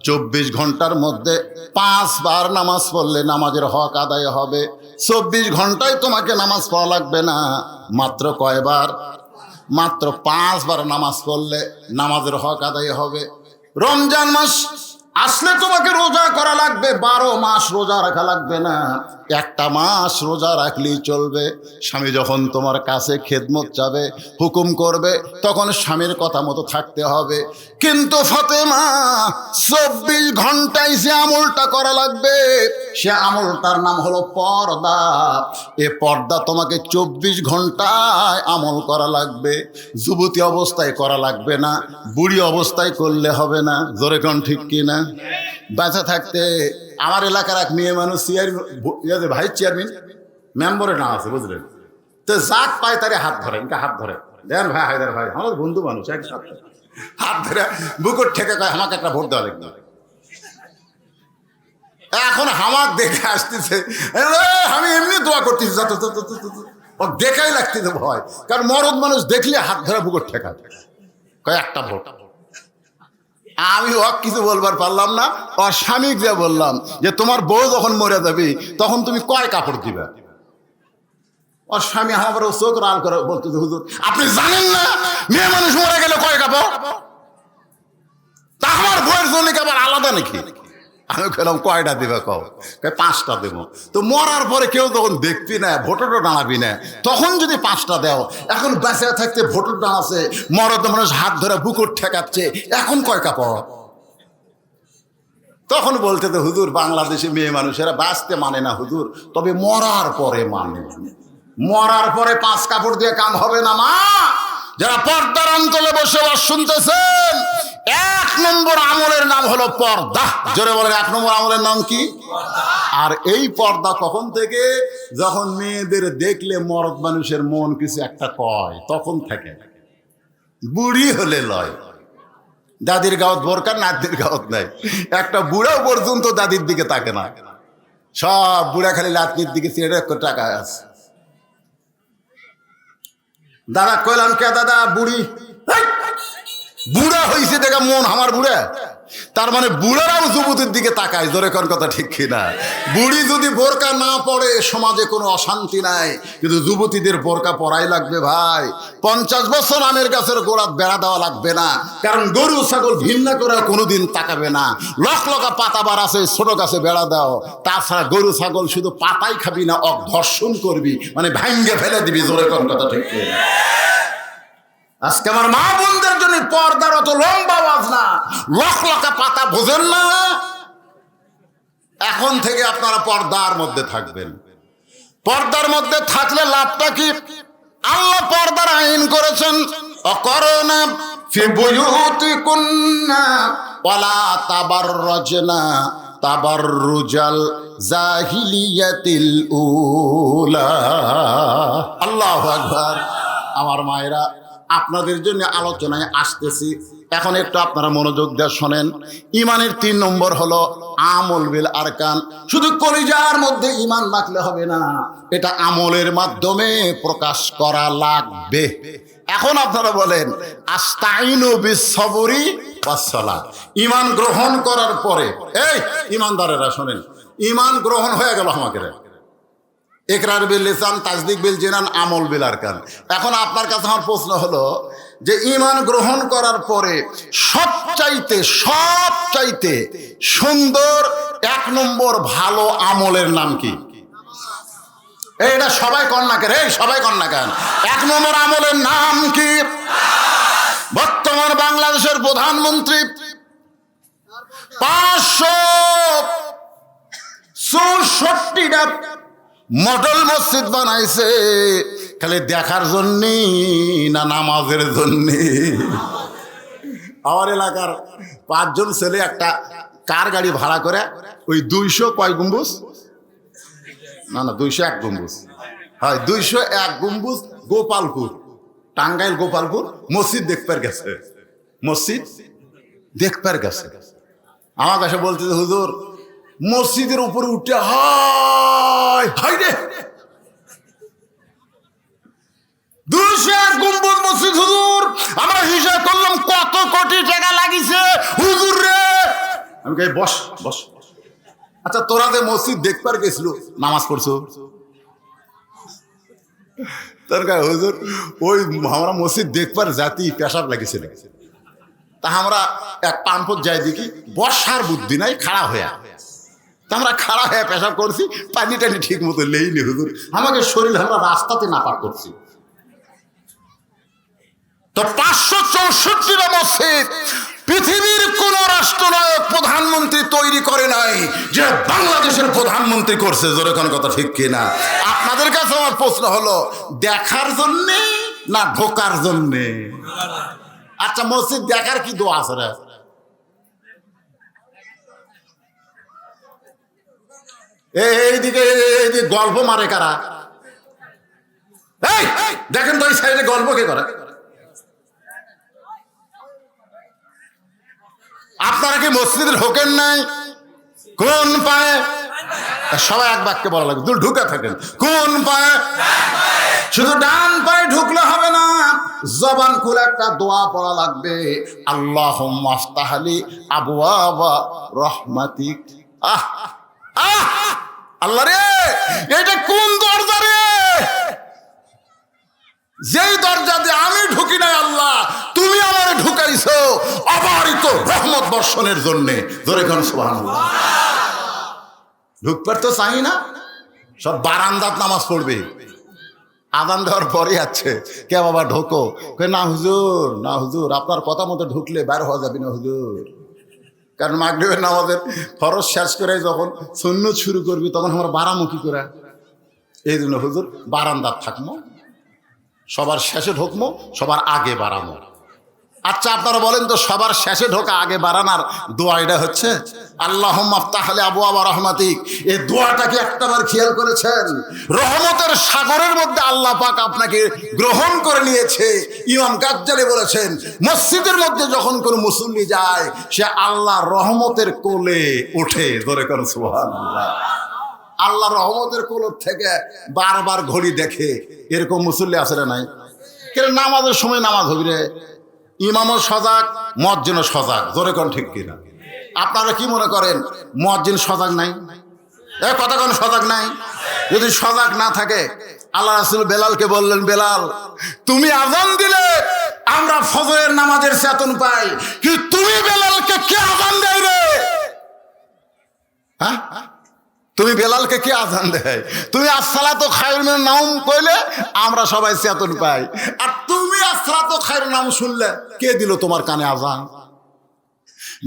24 ঘন্টার মধ্যে 5 বার নামাজ পড়লে নামাজের হক আদায় হবে। 24 ঘন্টায় তোমাকে নামাজ পড়া লাগবে না, মাত্র কয়বার? মাত্র 5 বার নামাজ পড়লে নামাজের হক আদায় হবে। রমজান মাস আসলে তোমাকে রোজা করা লাগবে, 12 মাস রোজা রাখা লাগবে না, একটা মাস রোজা রাখলেই চলবে। স্বামী যখন তোমার কাছে খেদমত চাবে, হুকুম করবে, তখন স্বামীর কথা মতো থাকতে হবে। কিন্তু ফাতেমা 24 ঘন্টায় যে আমলটা করা লাগবে, সে আমলটার নাম হলো পর্দা। এ পর্দা তোমাকে 24 ঘন্টায় আমল করা লাগবে। যুবতী অবস্থায় করা লাগবে না, বুড়ি অবস্থায় করলে হবে না। জোরে কোন ঠিক কিনা? বাঁচা থাকতে আমার এলাকার এক মেয়ে মানুষ ভাই চেয়ারম্যান মেম্বরে না আছে, বুঝলেন তো, যাক পায় তারে হাত ধরে, হাত ধরে দেন ভাই, হায়দার ভাই আমার বন্ধু মানুষ, একসাথে হাত ধরে বুকুর ঠেকে কয় আমাকে একটা ভোট দেওয়া লাগবে। এখন হামাক দেখে আসতেছে, আমি এমনি দোয়া করতেছি, ও দেখাই লাগতেছে ভয়, কারণ মরদ মানুষ দেখলে হাত ধরে বুকুর ঠেকা কয় একটা ভোট। আমি ওকে কিছু বলবার পারলাম না। ওর স্বামীকে যে বললাম যে তোমার বউ যখন মরে যাবে তখন তুমি কয় কাপড় দিবে? ওর স্বামী আমার চোখ লাল করে বলতেছে, হুজুর আপনি জানেন না মেয়ে মানুষ মরে গেলে কয় কাপড়? তা আমার বউয়ের জন্য কি আবার আলাদা নাকি? আমি খেলাম কয়টা দিবে? কও 5টা দেবো। তো মরার পরে কেউ তখন দেখবি না, ভোটরও দাঁড়াবি না, তখন যদি 5টা দেও। এখন বেঁচে থাকতে ভোটর দাঁড়াচ্ছে, মরদ মানুষ হাত ধরে বুকুর ঠেকাচ্ছে, এখন কয় কাপড়? তখন বলতে তো, হুজুর বাংলাদেশে মেয়ে মানুষেরা বাঁচতে মানে না হুজুর, তবে মরার পরে মানে। মরার পরে 5 কাপড় দিয়ে কাম হবে না মা। যারা পর্দার অঞ্চলে বসে শুনতেছেন, 1 নম্বর আমলের নাম হলো পর্দা। জোরে বলেন 1 নম্বর আমলের নাম কি? আর এই পর্দা কখন থেকে? যখন মেয়েদের দেখলে মরদ মানুষের মন কিছু একটা কয়, তখন থেকে। বুড়ি হলে লয়, দাদির গাঁত বোরকা, নাতির গাঁত নাই। একটা বুড়াও পর্যন্ত দাদির দিকে তাকে না, সব বুড়া খালি লাতনির দিকে চেড়ে টাকা আছে। দাদা কইলাম, কে দাদা? বুড়ি। বুড়া হয়েছে দেখা মন আমার বুড়া, তার মানে বুড়ারাও যুবতীর দিকে তাকায়। জোরে কোন কথা ঠিক কিনা? বুড়ি যদি বোরকা না পড়ে সমাজে কোনো অশান্তি নাই, কিন্তু যুবতীদের বোরকা পরাই লাগবে ভাই। 50 বছর আমের গাছের গোড়াত বেড়া দেওয়া লাগবে না, কারণ গরু ছাগল ভিন্ন করে কোনোদিন তাকাবে না। লকা পাতা বার আছে, ছোট গাছে বেড়া দাও। তাছাড়া গরু ছাগল শুধু পাতাই খাবি না, ধর্ষণ করবি, মানে ভাঙ্গে ফেলে দিবি। জোরে কোন কথা ঠিক কিনা? আজকে আমার মা বোনদের জন্য পর্দার অত লম্বা আওয়াজ না, লকা পাতা বোঝেন না। এখন থেকে আপনারা পর্দার মধ্যে থাকবেন। পর্দার মধ্যে থাকলে লাভটা কি? আল্লাহ পর্দার আইন করেছেন, অকরনা ফি বুয়ুতিকুন্না ওয়ালা তাবাররাজনা তাবাররুজাল জাহিলিয়াতিল উলা। আল্লাহু আকবার। আমার মায়েরা, আপনাদের জন্য আলোচনায় আসতেছি, এখন একটু আপনারা মনোযোগ দিয়ে শোনেন। ইমানের 3 নম্বর হলো আমল বিল আরকান। শুধু কলিজার মধ্যে ইমান রাখলে হবে না, এটা আমলের মাধ্যমে প্রকাশ করা লাগবে। এখন আপনারা বলেন, আস্তাইনু বিসসবরি ওয়াসসালাহ। ইমান গ্রহণ করার পরে, এই ইমানদারেরা শোনেন, ইমান গ্রহণ হয়ে গেল আমাকে, ইকরার বিল লিসান, তাসদিক বিল জিনান, আমল বিল আরকান। এখন আপনার কাছে আমার প্রশ্ন হলো যে ইমান গ্রহণ করার পরে সবচাইতে সুন্দর 1 নম্বর ভালো আমলের নাম কি? এইটা সবাই কন্যা কেন? সবাই কন্যা কেন? 1 নম্বর আমলের নাম কি? বর্তমান বাংলাদেশের প্রধানমন্ত্রী 564টা মডেল মসজিদ বানাইছে, খালি দেখার জন্যে না নামাজের জন্যে? আমার এলাকার 5 জন ছেলে একটা কার গাড়ি ভাড়া করে ওই 200 কয় গম্বুজ, না 201 গম্বুজ, হয় 201 গম্বুজ গোপালপুর, টাঙ্গাইল গোপালপুর মসজিদ দেখবার গেছে। মসজিদ দেখবার গেছে, আমার কাছে বলতেছে, হুজুর মসজিদের উপরে উঠে হায় হায় রে, গম্বুজ মসজিদ হুজুর, আমরা হিসাব করলাম কত কোটি টাকা লাগিছে হুজুর রে। আমি কই বস বস। আচ্ছা তোরা যে মসজিদ দেখবার গেছিল, নামাজ পড়ছো? তোর কয় হুজুর ওই আমরা মসজিদ দেখবার জাতি পেশাব লাগিছে, তা আমরা এক পাম্পত যাই দেখি বর্ষার বুদ্ধি নাই, খাড়া হয়ে। তা আমরা খাড়া হয়ে পেশাব করছি, পানি টানি ঠিক মতো লেইনি হুজুর, আমাকে শরীর আমরা রাস্তাতে নাপাক করছি। তো 564টা মসজিদ পৃথিবীর কোন রাষ্ট্রনায়ক প্রধানমন্ত্রী তৈরি করে নাই যে বাংলাদেশের প্রধানমন্ত্রী করছে। জোরে কোন কথা ঠিক কিনা? আপনাদের কাছে আমার প্রশ্ন হলো, দেখার জন্যে না ঢোকার জন্যে? আচ্ছা মসজিদ দেখার কি দোয়া আছে রে? এইদিকে গল্প মারে কারা? এই দেখেন তো ওই সাইডে গল্প কে করে? আপনারা কি মসজিদে ঢোকেন নাই? কোন পায়ে? সবাই এক বাক্যে বলা লাগবে, ঢুকে থাকেন। কোন পায়ে? শুধু ডান পায়ে ঢুকলে হবে না, জবান খুলে একটা দোয়া পড়া লাগবে, আল্লাহুম্মা আফতাহলি আবওয়াবা রহমাতিক। আল্লাহ রে, এটা কোন দরজা রে? যেই দরজা দিয়ে আমি ঢুকি নাই আল্লাহ, তুমি আমারে ঢুকাইছো অবারিত রহমত বর্ষণের জন্য। ধরে কোন সুবহানাল্লাহ। ঢুকবার তো চাই না, সব বারান্দাত নামাজ পড়বে। আযান দেওয়ার পরে আছে কে বাবা ঢোকো, না হুজুর না হুজুর, আপনার কথা মতো ঢুকলে বের হওয়া যাবে না হুজুর। কারণ মাগরিবের নামাজের ফরজ শেষ করে যখন সুন্নত শুরু করবি তখন আমরা বারামুখী করে, এই জন্য হুজুর বারান্দাত থাকবো, সবার শেষে ঢুকবো, সবার আগে বাড়ানো। আচ্ছা আপনারা বলেন তো, সবার শেষে ঢোকা আগে বাড়ানোর দোয়া এটা হচ্ছে আল্লাহুম্মা আফতাহলি আবওয়াবা রহমাতিক। এই দোয়াটা কি একটাবার খেয়াল করেছেন? রহমতের সাগরের মধ্যে আল্লাহ পাক আপনাকে গ্রহণ করে নিয়েছে। ইমাম গাজ্জালি বলেছেন, মসজিদের মধ্যে যখন কোনো মুসল্লি যায় সে আল্লাহ রহমতের কোলে ওঠে। ধরে করেন সুবহানাল্লাহ। আল্লাহ রহমতের কোলর থেকে বারবার ঘড়ি দেখে, এরকম মুসল্লি আছে না নাই? কেন নামাজের সময় নামাজ হবি রে, ইমামও সজাগ, মুয়াজ্জিনও সজাগ। জোরে কোন ঠিক কিনা? আপনারা কি মনে করেন মুয়াজ্জিন সজাগ নাই? এ কথা কোন সজাগ নাই? যদি সজাগ না থাকে, আল্লাহ রাসূল বেলালকে বললেন, বেলাল তুমি আযান দিলে আমরা ফজরের নামাজের চেতন পাই, কিন্তু তুমি বেলালকে কে আযান দেয় রে? হ্যাঁ, তুমি বেলালকে কে আযান দেয়? তুমি আসসালাতু খায়রুম মিনান নাওম কইলে আমরা সবাই চেতন পাই, আর তুমি আসসালাতু খায়রুম নাওম শুনলে কে দিল তোমার কানে আযান?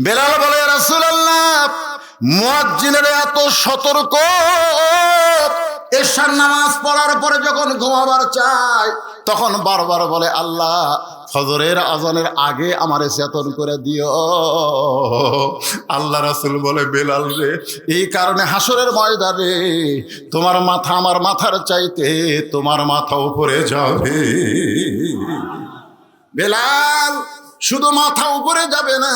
বেলাল বলে, রাসূলুল্লাহ মুয়াজ্জিনের এত সতর্ক, এশার নামাজ পড়ার পরে যখন ঘুমাবার চায় তখন বারবার বলে, আল্লাহ ফজরের আজানের আগে আমারে চেতন করে দিও। আল্লাহ রাসূল বলে, বেলাল রে, এই কারণে হাসরের ময়দানে তোমার মাথা আমার মাথার চাইতে তোমার মাথা উপরে যাবে। বেলাল শুধু মাথা উপরে যাবে না,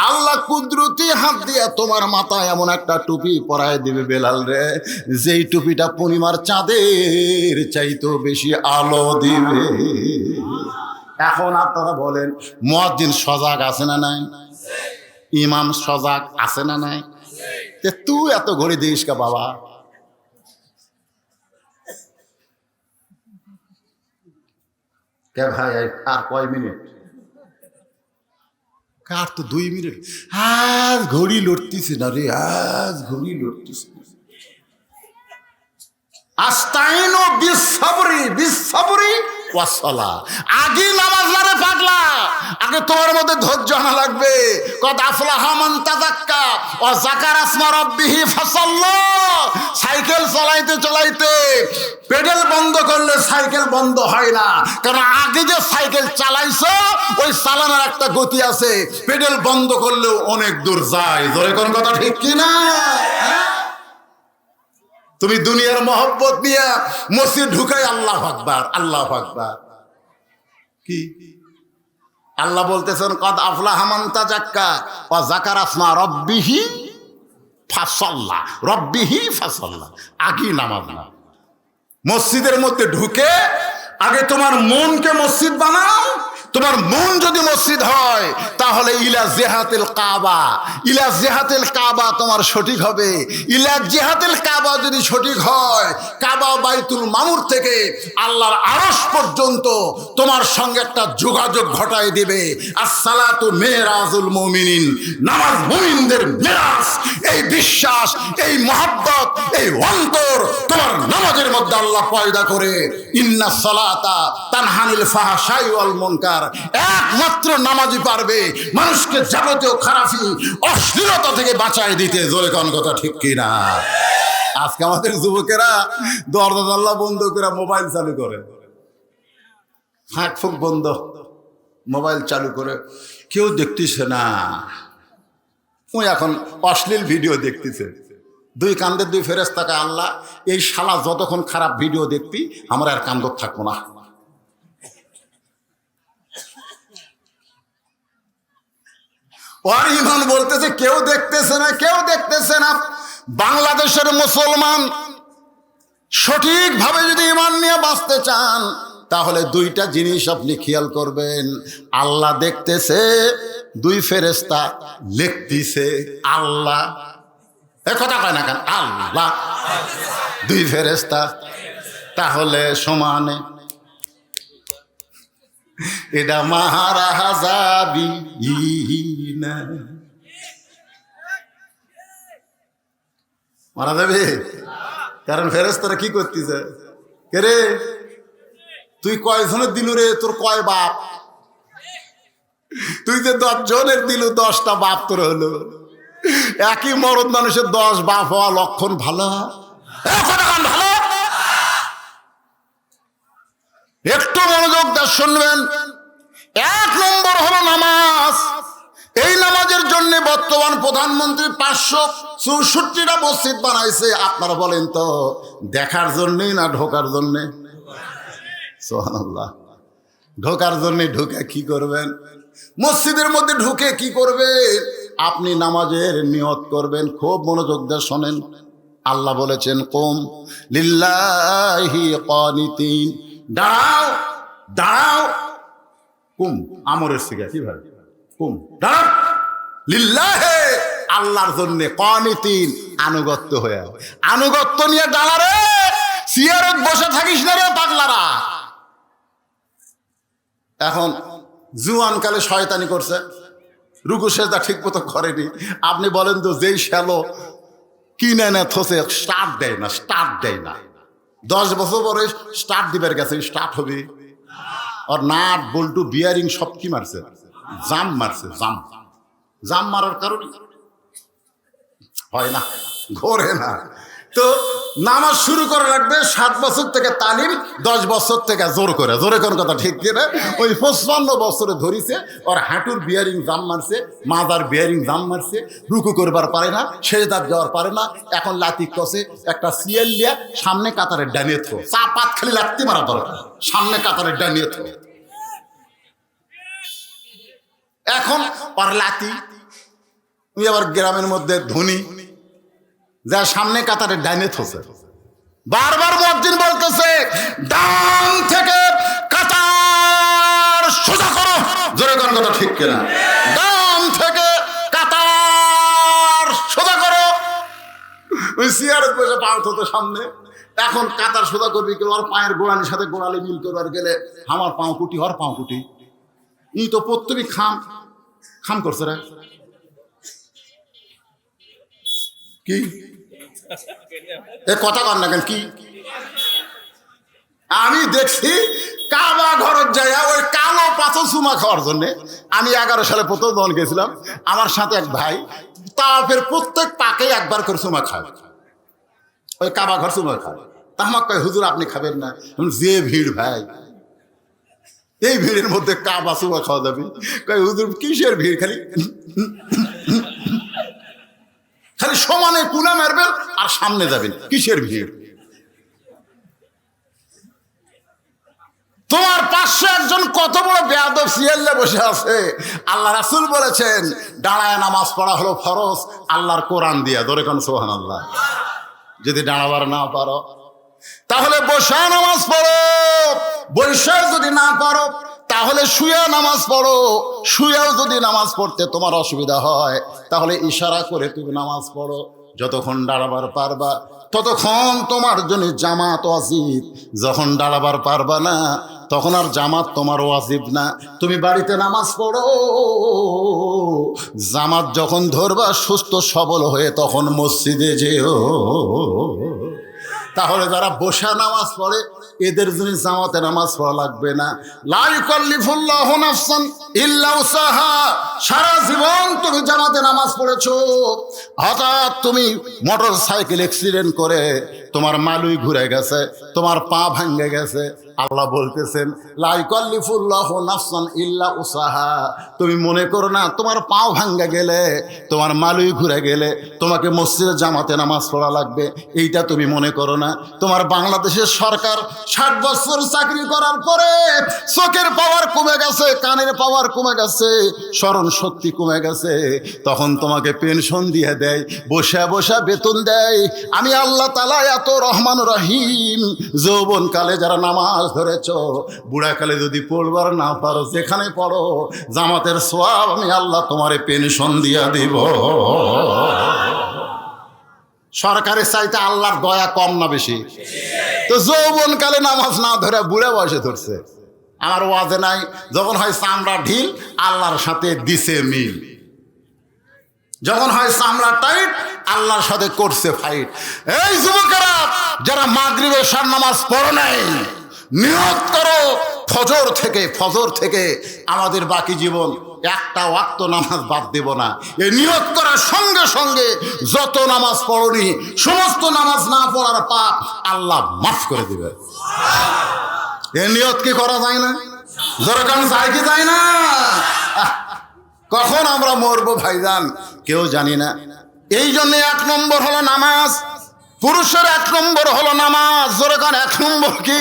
আল্লাহ কুদরতি হাত দিয়ে তোমার মাথায় এমন একটা টুপি পরায় দিবে বেলাল রে, যেই টুপিটা পূর্ণিমার চাঁদের চাইতেও বেশি আলো দিবে। এখন আপনারা বলেন, মুয়াজ্জিন সজাগ আছে না নাই? ইমাম সজাগ আছে না নাই? তুই এত ঘড়ি দিস কা বাবা? কে ভাই আর কয় মিনিট? কার তো 2 মিনিট। আজ ঘড়ি লড়তিছে না রে, আজ ঘড়ি লড়তিছে। আস্তাইনু বিসসাবরি বিসসাবরি ওয়াসসালাহ। আগে নামাজ না রে পাগলা, আগে তোমার মধ্যে ধৈর্য আনা লাগবে। কদ আফলাহা মান তাযাক্কা ওয়া যাকারা ইসমা রাব্বিহি ফাসাল্লা। সাইকেল চালাইতে চালাইতে পেডেল বন্ধ করলে সাইকেল বন্ধ হয় না, কারণ আগে যে সাইকেল চালাইছো ওই চালানোর একটা গতি আছে, পেডেল বন্ধ করলেও অনেক দূর যায়। ধরে কোন কথা ঠিক কিনা? তুমি দুনিয়ার মহব্বত নিয়ে মসজিদ ঢুকাই আল্লাহু আকবার আল্লাহু আকবার। কি আল্লাহ বলতেছেন, কদ আফলাহা মান তাযাক্কা ওয়া যাকারা ইসমা রাব্বিহি ফাসাল্লা। রব্বিহি ফাসাল্লা, আগেই নামাজ না। মসজিদের মধ্যে ঢুকে আগে তোমার মনকে মসজিদ বানাও। তোমার মন যদি মসজিদ হয় তাহলে ইলা জিহাতিল কাবা, ইলা জিহাতিল কাবা তোমার সঠিক হবে। ইলা জিহাতিল কাবা যদি সঠিক হয়, কাবা বাইতুল মামুর থেকে আল্লাহর আরশ পর্যন্ত তোমার সঙ্গে একটা যোগাযোগ ঘটায় দিবে। আসসালাতু মেরাজুল মুমিনিন, নামাজ মুমিনদের মেরাজ। এই বিশ্বাস, এই মহব্বত, এই অন্তর তোমার নামাজের মধ্যে আল্লাহ পয়দা করে। ইন্না সালাতা তানহানিল ফাহশাই ওয়াল মুনকার। একমাত্র নামাজই পারবে মানুষকে যাবতীয় খারাপি, অশ্লীলতা থেকে বাঁচায় দিতে। জোরে কোন কথা ঠিক কিনা? আজকে আমাদের যুবকেরা দরজা জানলা বন্ধ করে মোবাইল চালু করে, ফাঁক ফুক বন্ধ, মোবাইল চালু করে, কেউ দেখতেছে না। ওই এখন অশ্লীল ভিডিও দেখতেছে। দুই কান্দের দুই ফেরেশতাকে আল্লাহ, এই শালা যতক্ষণ খারাপ ভিডিও দেখবি আমরা আর কান্দর থাকবো না। ওর ইমান বলতেছে কেউ দেখতেছে না, কেউ দেখতেছে না। বাংলাদেশের মুসলমান সঠিকভাবে যদি ইমান নিয়ে বাঁচতে চান তাহলে দুইটা জিনিস আপনি খেয়াল করবেন। আল্লাহ দেখতেছে, দুই ফেরেশতা লিখতেছে। আল্লাহ এ কথা কয় না কেন? আল্লাহ, দুই ফেরেশতা, তাহলে সমানে এটা মাহারাজাবি মারা যাবে। কারণ ফেরেশতারা কি করতেছে, কে রে তুই কয়জনের দিলু রে, তোর কয় বাপ? তুই যে 10 জনের দিলু, 10টা বাপ তোর হলো। একই মরদ মানুষের 10 বাপ হওয়া লক্ষণ ভালো? ভালো? একটু মনোযোগ দিয়ে শুনবেন। 1 নম্বর হলো নামাজ। এই নামাজের জন্য বর্তমান প্রধানমন্ত্রী 564টা মসজিদ বানাইছে। আপনারা বলেন তো, দেখার জন্যই না ঢোকার জন্যে? সুবহানাল্লাহ। ঢোকার জন্যে ঢুকে কি করবেন? মসজিদের মধ্যে ঢুকে কি করবেন? আপনি নামাজের নিয়ত করবেন। খুব মনোযোগ দিয়ে শোনেন। আল্লাহ বলেছেন কুম লিল্লাহি কানিতিন, দাঁড়াও দাঁড়াও। কুম আমরের সিগা, কি ভাই? কুম দাঁড়াও লিল্লাহে, আল্লাহর জন্য, কানিতিন আনুগত্য হয়ে। আনুগত্য নিয়ে দাঁড়া রে, চেয়ারে বসে থাকিস না রে পাগলারা। এখন জুয়ানকালে শয়তানি করছে, রুকু সেজদা ঠিক মতো করেনি। আপনি বলেন তো, যেই শ্যালো কিনে না থসে, স্টার্ট দেয় না, স্টার্ট দেয় না। 10 বছর পরে স্টার্ট দিবার গেছে, স্টার্ট হবে। আর নাট বল্টু বিয়ারিং সব কি মারছে? জাম মারছে। জাম জাম মারার কারণে হয় না, ঘোরে না। তো নামাজ শুরু করে রাখবে 7 বছর থেকে তালিম, 10 বছর থেকে জোর করে। জোরে কোন কথা ঠিক কিনা? ওই 55 বছরে ধরিছে, ওর হাঁটুর বিয়ারিং জাম মারছে, মাজার বিয়ারিং জাম মারছে, রুকু করবার পারে না, সেজদার যাওয়ার পারে না। এখন লাতি কষে একটা সিএল লিয়া সামনে কাতারের ডানিয়ে থো, চা পাত খালি লাত্তি মারা দরকার, সামনে কাতারের ডানিয়ে থো। এখন ওর লাতি, তুই আবার গ্রামের মধ্যে ধনী যা সামনে কাতারে ডাইনে থসে। বারবার মুয়াজ্জিন বলতেছে, ডান থেকে কাতার সোজা করো। জোরে কোন কথা ঠিক কিনা? ডান থেকে কাতার সোজা করো। ওই চেয়ারে বসে পা উঠতো সামনে। এখন কাতার সোজা করবি কেউ, আর পায়ের গোড়ালির সাথে গোড়ালি মিল করবার গেলে আমার পাও কুটি, হর পাও কুটি। ই তো প্রত্যেকই খাম খাম করছে রে। কি এ কথা কর না কেন? কি আমি দেখছি কাবা ঘরের জায়গা ওই কালো পাথর চুমা খাওয়ার জন্য। আমি 11 সালে প্রথম যখন গেছিলাম, আমার সাথে এক ভাই তাফের প্রত্যেক পাকে একবার করে চুমা খায়, ওই কাবা ঘর চুমা খায়। তা আমাকে কয়, হুজুর আপনি খাবেন না? যে ভিড় ভাই, এই ভিড়ের মধ্যে কাবা চুমা খাওয়া যাবে? কয় হুজুর কিসের ভিড়, খালি খালি সমানে কুলা মারবেন আর সামনে যাবেন, কিসের ভিড়? তোমার পাশে একজন কত বড় বেয়াদব সিয়াল্লা বসে আছে। আল্লাহ রাসূল বলেছেন, দাঁড়ায় নামাজ পড়া হলো ফরজ আল্লাহর কোরআন দিয়া। ধরে কোন সুবহানাল্লাহ। যদি দাঁড়াবার না পারো তাহলে বসা নামাজ পড়ো। বসে যদি না পারো তাহলে শুয়ে নামাজ পড়ো। শুয়েও যদি নামাজ পড়তে তোমার অসুবিধা হয় তাহলে ইশারা করে তুমি নামাজ পড়ো। যতক্ষণ দাঁড়াবার পারবা ততক্ষণ তোমার জন্য জামাত ওয়াজিব। যখন দাঁড়াবার পারবা না তখন আর জামাত তোমার ওয়াজিব না। তুমি বাড়িতে নামাজ পড়ো। জামাত যখন ধরবা সুস্থ সবল হয়ে তখন মসজিদে যেও। তাহলে যারা বসা নামাজ পড়ে এদের জন্য জামাতে নামাজ পড়া লাগবে না। লা ইউকাল্লিফুল্লাহু নাফসান ইল্লা উসাহা। সারা জীবন তুমি জামাতে নামাজ পড়েছো, হঠাৎ তুমি মোটর সাইকেল অ্যাক্সিডেন্ট করে তোমার মালুই ঘুরে গেছে, তোমার পা ভাঙে গেছে, আল্লাহ বলতেছেন লা ইউকাল্লিফুল্লাহু নাফসান ইল্লা উসাহা। তুমি মনে করো না তোমার পাও ভাঙ্গা গেলে, তোমার মালুই ঘুরে গেলে তোমাকে মসজিদে জামাতে নামাজ পড়া লাগবে, এইটা তুমি মনে করো না। তোমার বাংলাদেশের সরকার 60 বছর চাকরি করার পরে চোখের পাওয়ার কমে গেছে, কানের পাওয়ার কমে গেছে, স্মরণ শক্তি কমে গেছে, তখন তোমাকে পেনশন দিয়ে দেয়, বসে বসে বেতন দেয়। আমি আল্লাহ তাআলা এত রহমান রহিম, যৌবনকালে যারা নামাজ ধরেছ, বুড়াকালে যদি পড়বার না পারো যেখানে পড়ো জামাতের সওয়াব আমি আল্লাহ তোমারে পেনশন দিয়া দিব। সরকারের চাইতে আল্লাহর দয়া কম না বেশি? তো যৌবনকালে নামাজ না ধরে বুড়া বয়সে ধরছে। আমার ওয়াজে নাই, যখন হয় চামড়া ঢিল আল্লাহর সাথে দিছে মিল, যখন হয় চামড়া টাইট আল্লাহর সাথে করছে ফাইট। এই যুবকেরা যারা মাগরিবের এশার নামাজ পড়ো নাই, নিয়ত করো ফজর থেকে আমাদের বাকি জীবন একটা ওয়াক্ত নামাজ বাদ দেব না। এই নিয়ত করার সঙ্গে সঙ্গে যত নামাজ পড়নি সমস্ত নামাজ না পড়ার পাপ আল্লাহ মাফ করে দিবে। এই নিয়ত কি করা যায় না? দরকার যায় কি যায় না? কখন আমরা মরবো ভাইজান কেউ জানি না। এই জন্য 1 নম্বর হলো নামাজ। পুরুষের 1 নম্বর হলো নামাজ। দরকার 1 নম্বর কি?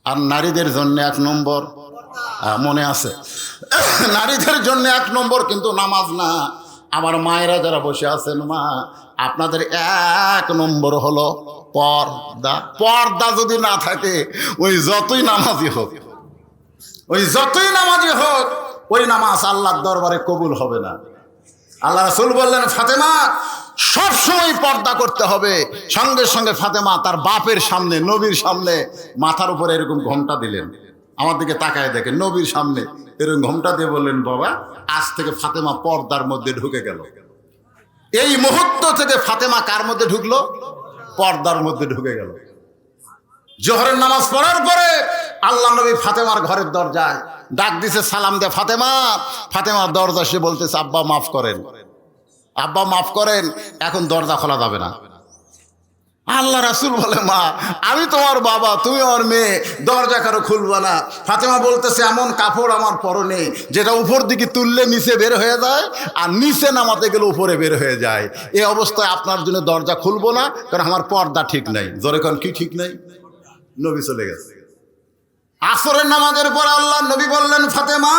আর নারীদের জন্য 1 নম্বর মনে আছে? নারীদের জন্য 1 নম্বর কিন্তু নামাজ না। আমার মায়েরা যারা বসে আছেন, মা আপনাদের 1 নম্বর হলো পর্দা। পর্দা যদি না থাকে ওই যতই নামাজি হোক, ওই নামাজ আল্লাহর দরবারে কবুল হবে না। আল্লাহ রাসূল বললেন ফাতেমা সব সময় পর্দা করতে হবে। সঙ্গে সঙ্গে ফাতেমা তার বাপের সামনে, নবীর সামনে মাথার উপরে এরকম ঘোমটা দিলেন। আমার দিকে তাকায় দেখেন, নবীর সামনে এরকম ঘোমটা দিয়ে বললেন বাবা আজ থেকে ফাতেমা পর্দার মধ্যে ঢুকে গেল। এই মুহূর্ত থেকে ফাতেমা কার মধ্যে ঢুকলো? পর্দার মধ্যে ঢুকে গেল। জোহরের নামাজ পড়ার পরে আল্লাহ নবী ফাতেমার ঘরের দরজায় ডাক দিছে, সালাম দে ফাতেমা। ফাতেমার দরজা সে বলতেছে আব্বা মাফ করেন, আব্বা মাফ করেন, এখন দরজা খোলা যাবে না। আল্লাহ রাসূল বলে মা আমি তোমার বাবা, তুমি আমার মেয়ে, দরজা কারো খুলবা না। ফাতেমা বলতেছে এমন কাপড় আমার পরনে যেটা উপর দিকে তুললে নিচে বের হয়ে যায়, আর নিচে নামাতে গেলে উপরে বের হয়ে যায়। এই অবস্থায় আপনার জন্য দরজা খুলবো না, কারণ আমার পর্দা ঠিক নাই। জোরে কোন কি ঠিক নাই? নবী চলে গেছে। আসরের নামাজের পর আল্লাহ নবী বললেন ফাতেমা